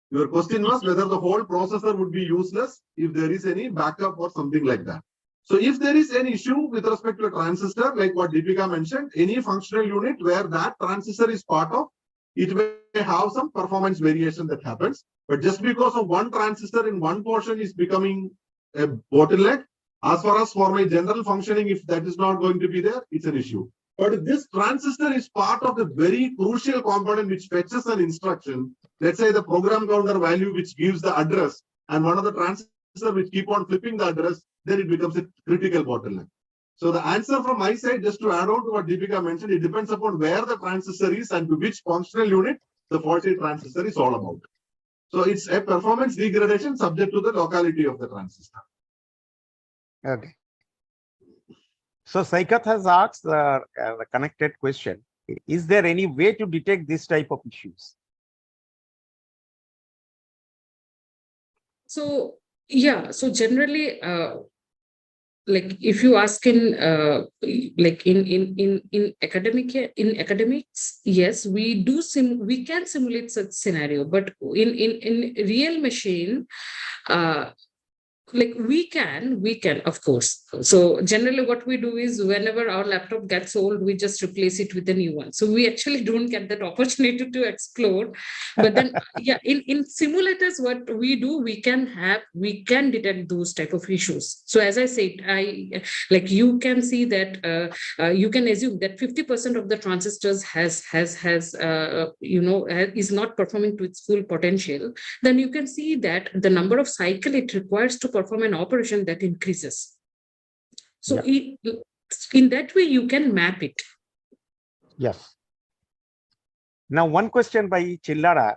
Your question was whether the whole processor would be useless if there is any backup or something like that. So if there is any issue with respect to a transistor, like what Deepika mentioned, any functional unit where that transistor is part of, it may have some performance variation that happens. But just because of one transistor in one portion is becoming a bottleneck, as far as for my general functioning, if that is not going to be there, it's an issue. But this transistor is part of the very crucial component which fetches an instruction. Let's say the program counter value which gives the address and one of the transistor which keep on flipping the address, then it becomes a critical bottleneck. So the answer from my side, just to add on to what Deepika mentioned, it depends upon where the transistor is and to which functional unit the faulty transistor is all about. So it's a performance degradation subject to the locality of the transistor. Okay. So Saikat has asked a connected question. Is there any way to detect this type of issues? So yeah, so generally, like if you ask in like in academics, yes, we can simulate such scenario, but in real machine, like we can of course. So generally what we do is whenever our laptop gets old, we just replace it with a new one, so we actually don't get that opportunity to explore. But then yeah, in simulators what we do, we can detect those type of issues. So as I said, like you can see that you can assume that 50% of the transistors has is not performing to its full potential. Then you can see that the number of cycle it requires to perform an operation that increases. So in that way, you can map it. Yes. Now, one question by Chillara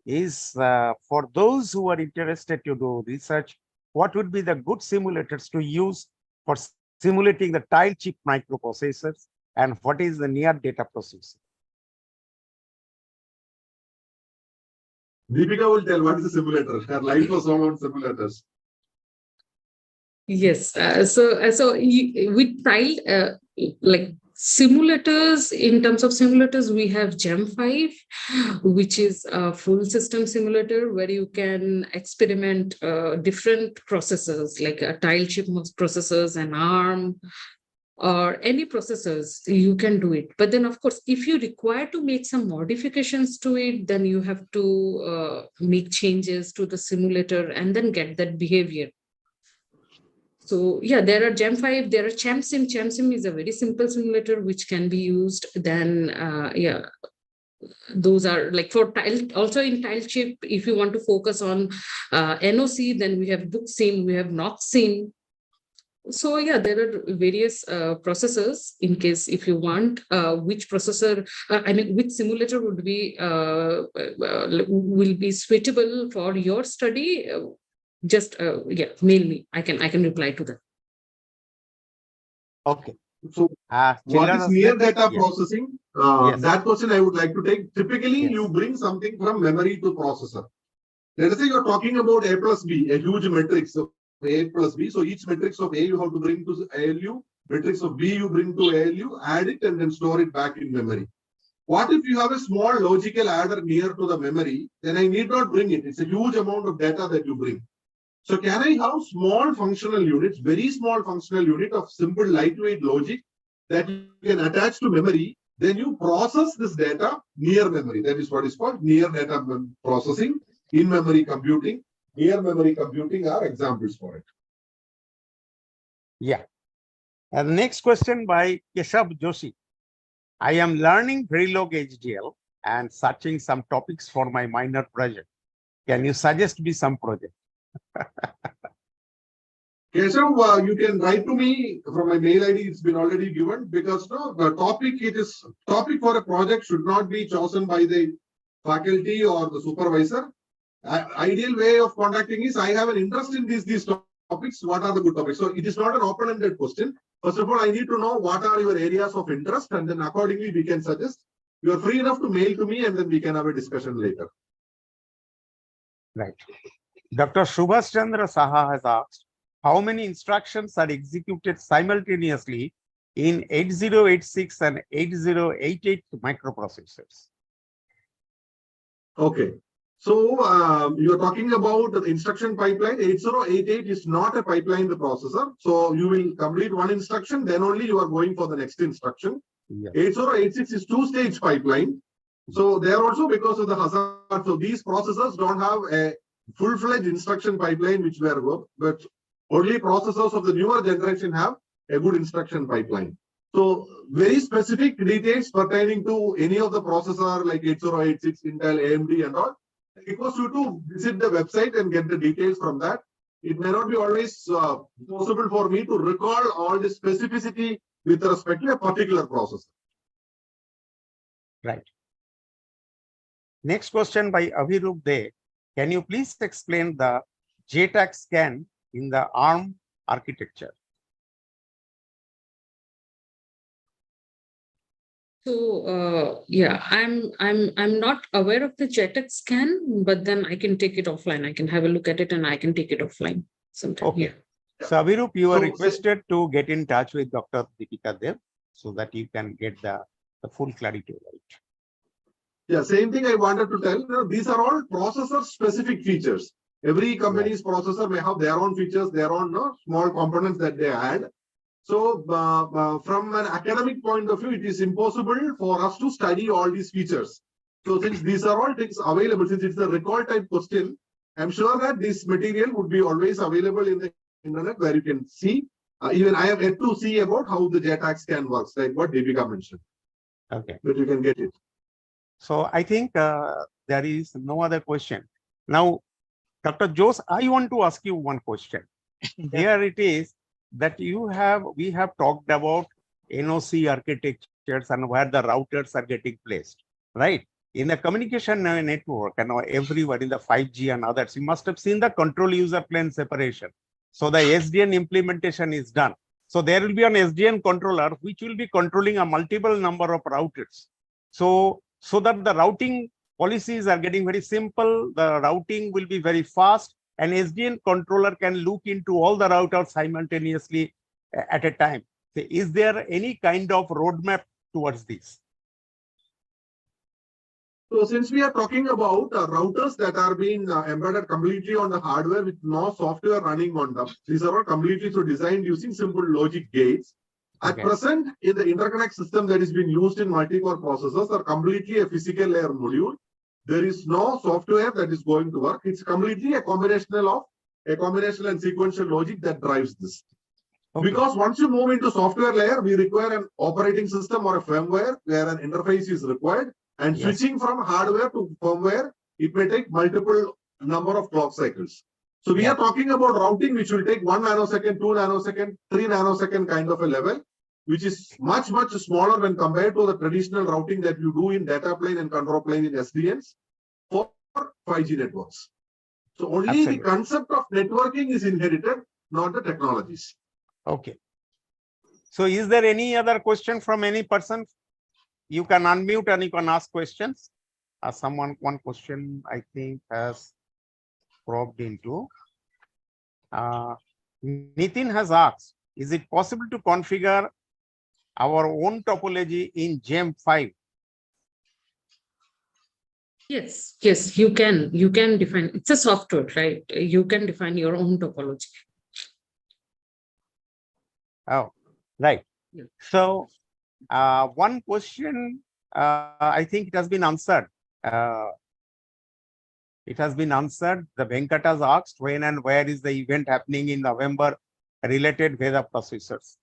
is for those who are interested to do research, what would be the good simulators to use for simulating the tile chip microprocessors, and what is the near data processor? Deepika will tell what is a simulator. Her life was all on simulators. Yes. With tile, like simulators, in terms of simulators, we have GEM5, which is a full system simulator where you can experiment different processors like tile chip processors and ARM or any processors, you can do it. But then of course, if you require to make some modifications to it, then you have to make changes to the simulator and then get that behavior. So yeah, there are GEM5, there are ChampSim. ChampSim is a very simple simulator which can be used. Then yeah, those are like for tile. Also in tile chip, if you want to focus on NOC, then we have BookSim, we have NoxSim. So yeah, there are various processors in case if you want which processor, which simulator would be will be suitable for your study. Just yeah, mail me. I can reply to that. Okay. So what is near data processing? Yes. That question I would like to take. Typically, Yes. you bring something from memory to processor. Let us say you're talking about A plus B, a huge matrix of A plus B. So each matrix of A you have to bring to ALU, matrix of B you bring to ALU, add it and then store it back in memory. What if you have a small logical adder near to the memory? Then I need not bring it. It's a huge amount of data that you bring. So can I have small functional units, very small functional unit of simple lightweight logic that you can attach to memory? Then you process this data near memory. That is what is called near data processing. In-memory computing, near-memory computing are examples for it. Yeah. And next question by Keshav Joshi. I am learning Verilog HDL and searching some topics for my minor project. Can you suggest me some project? Keshav, you can write to me from my mail ID. It's been already given because the topic for a project should not be chosen by the faculty or the supervisor. Ideal way of contacting is I have an interest in these topics. What are the good topics? So it is not an open-ended question. First of all, I need to know what are your areas of interest, and then accordingly we can suggest. You are free enough to mail to me, and then we can have a discussion later. Right. Dr. Subhash Chandra Saha has asked, how many instructions are executed simultaneously in 8086 and 8088 microprocessors? Okay. So you're talking about the instruction pipeline. 8088 is not a pipeline in the processor. So you will complete one instruction, then only you are going for the next instruction. Yes. 8086 is two-stage pipeline. So they are also because of the hazard. So these processors don't have a full-fledged instruction pipeline which were work, but only processors of the newer generation have a good instruction pipeline. So very specific details pertaining to any of the processor like 8086, Intel, AMD and all, I request you to visit the website and get the details from that. It may not be always possible for me to recall all the specificity with respect to a particular processor. Right. Next question by Avirup De. Can you please explain the JTAG scan in the ARM architecture? So yeah, I'm not aware of the JTAG scan, but then I can take it offline. I can have a look at it and I can take it offline sometime. Okay. Yeah. So Avirup, you are So- requested to get in touch with Dr. Deepika Dev so that you can get the full clarity about it. Yeah, same thing I wanted to tell. You know, these are all processor specific features. Every company's processor may have their own features, their own small components that they add. So from an academic point of view, it is impossible for us to study all these features. So since these are all things available, since it's a recall type question, I'm sure that this material would be always available in the internet where you can see. Even I have yet to see about how the JTAG scan works, like what Deepika mentioned. Okay. But you can get it. So I think there is no other question. Now, Dr. Jose, I want to ask you one question. Here it is that we have talked about NOC architectures and where the routers are getting placed, right? In the communication network and everywhere in the 5G and others, you must have seen the control user plane separation. So the SDN implementation is done. So there will be an SDN controller which will be controlling a multiple number of routers. So that the routing policies are getting very simple, the routing will be very fast, and SDN controller can look into all the routers simultaneously at a time. So is there any kind of roadmap towards this? So since we are talking about routers that are being embedded completely on the hardware with no software running on them, these are all completely designed using simple logic gates. At present, in the interconnect system that is being used in multi-core processors are completely a physical layer module. There is no software that is going to work. It's completely a combinational and sequential logic that drives this. Okay. Because once you move into software layer, we require an operating system or a firmware where an interface is required. And switching from hardware to firmware, it may take multiple number of clock cycles. So we are talking about routing, which will take 1 nanosecond, 2 nanosecond, 3 nanosecond kind of a level, which is much, much smaller when compared to the traditional routing that you do in data plane and control plane in SDNs for 5G networks. So only the concept of networking is inherited, not the technologies. Okay. So is there any other question from any person? You can unmute and you can ask questions. One question I think has probed into. Nitin has asked, is it possible to configure our own topology in GEM5? Yes, you can define. It's a software, right? You can define your own topology. Oh, right. Yeah. So one question, I think it has been answered. It has been answered. The Venkat has asked when and where is the event happening in November related Veda processors.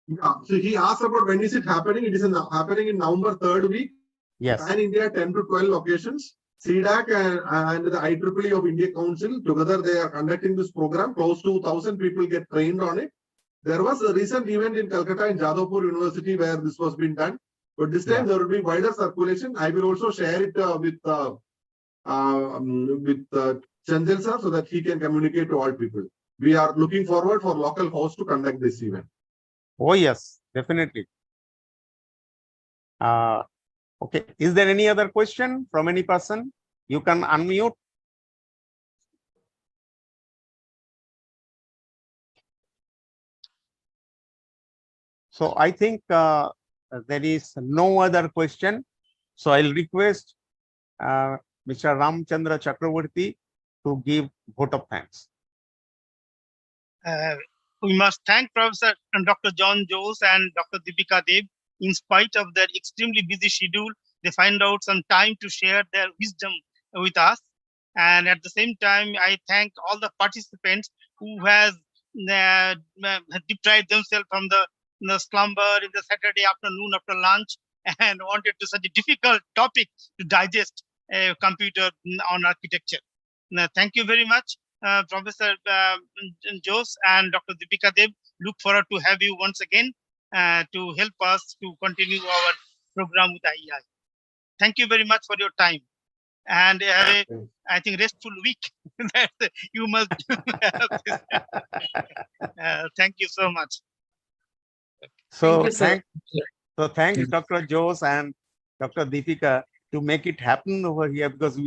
Yeah, so he asked about when is it happening. It is happening in November 3rd week. Yes. Pan India 10 to 12 locations. CDAC and the IEEE of India Council together they are conducting this program. Close to 1,000 people get trained on it. There was a recent event in Calcutta in Jadavpur University where this was being done. But this time there will be wider circulation. I will also share it with Chandel sir so that he can communicate to all people. We are looking forward for local hosts to conduct this event. Oh, yes, definitely. Okay. Is there any other question from any person? You can unmute. So I think there is no other question. So I'll request Mr. Ramchandra Chakravarti to give vote of thanks. We must thank Professor and Dr. John Jose and Dr. Deepika Dev. In spite of their extremely busy schedule, they find out some time to share their wisdom with us. And at the same time, I thank all the participants who has deprived themselves from the slumber in the Saturday afternoon after lunch and wanted to such a difficult topic to digest computer on architecture. Now, thank you very much. Professor Jose and Dr. Deepika Dev, look forward to have you once again to help us to continue our program with IEI. Thank you very much for your time and have a, I think, restful week that you must have this. Thank you so much. So Thank you, sir. thanks Dr. Jose and Dr. Deepika to make it happen over here, because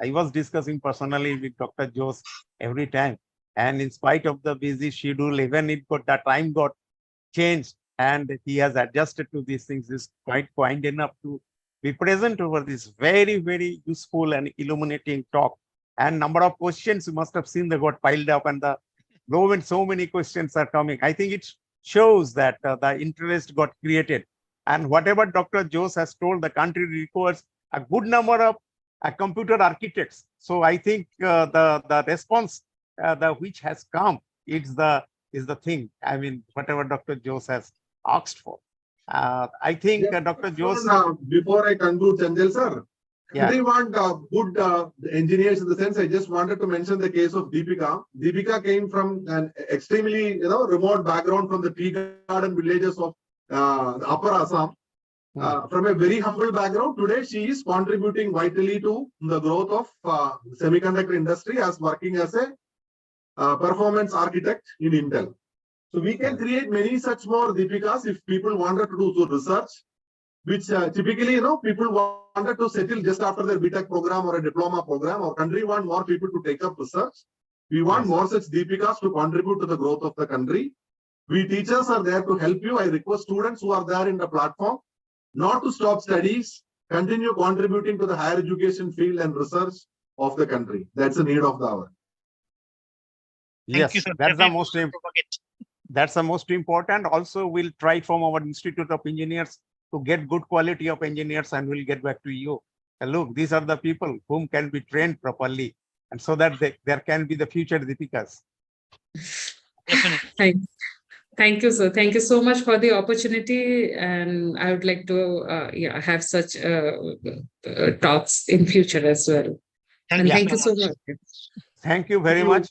I was discussing personally with Dr. Jose every time. And in spite of the busy schedule, even the time got changed and he has adjusted to these things, is quite kind enough to be present over this very, very useful and illuminating talk. And number of questions you must have seen they got piled up, and so many questions are coming. I think it shows that the interest got created. And whatever Dr. Jose has told, the country requires a good number of computer architects. So I think the response which has come is the thing. I mean, whatever Dr. Jose has asked for. I think Dr. Jose. Before I conclude, Chandel sir, Yeah. they want good engineers in the sense. I just wanted to mention the case of Deepika. Deepika came from an extremely remote background from the tea garden villages of Upper Assam. From a very humble background, today she is contributing vitally to the growth of semiconductor industry as working as a performance architect in Intel. So we can create many such more Deepikas if people wanted to do so research, which typically, people wanted to settle just after their BTech program or a diploma program. Our country want more people to take up research. We want more such Deepikas to contribute to the growth of the country. We teachers are there to help you. I request students who are there in the platform not to stop studies, continue contributing to the higher education field and research of the country. That's the need of the hour. Yes, you, sir. That's the most important. Also, we'll try from our Institute of Engineers to get good quality of engineers, and we'll get back to you. And look, these are the people whom can be trained properly, and so that there can be the future Deepikas. Definitely. Thank you, sir. Thank you so much for the opportunity, and I would like to have such talks in future as well. Thank you so much. Thank you very much.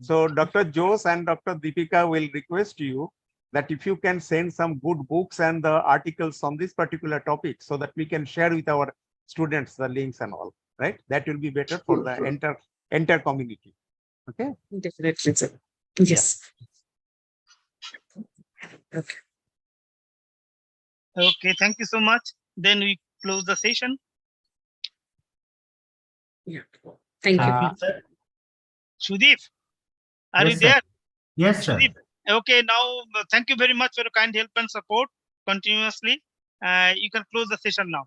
So Dr. Jose and Dr. Deepika will request you that if you can send some good books and the articles on this particular topic, so that we can share with our students the links and all, right? That will be better for the entire community. Okay. Definitely, sir. Yes. Yeah. Okay, thank you so much. Then we close the session. Yeah. Thank you. Sudeep, are you Yes, there? sir. Yes, sir. Sudeep, okay, now thank you very much for your kind help and support continuously. You can close the session now.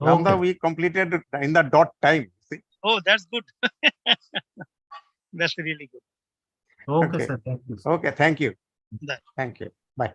Ramda, we completed in the dot time. See? Oh, that's good. That's really good. Okay, sir. Thank you. Okay, thank you. Bye. Thank you. Bye.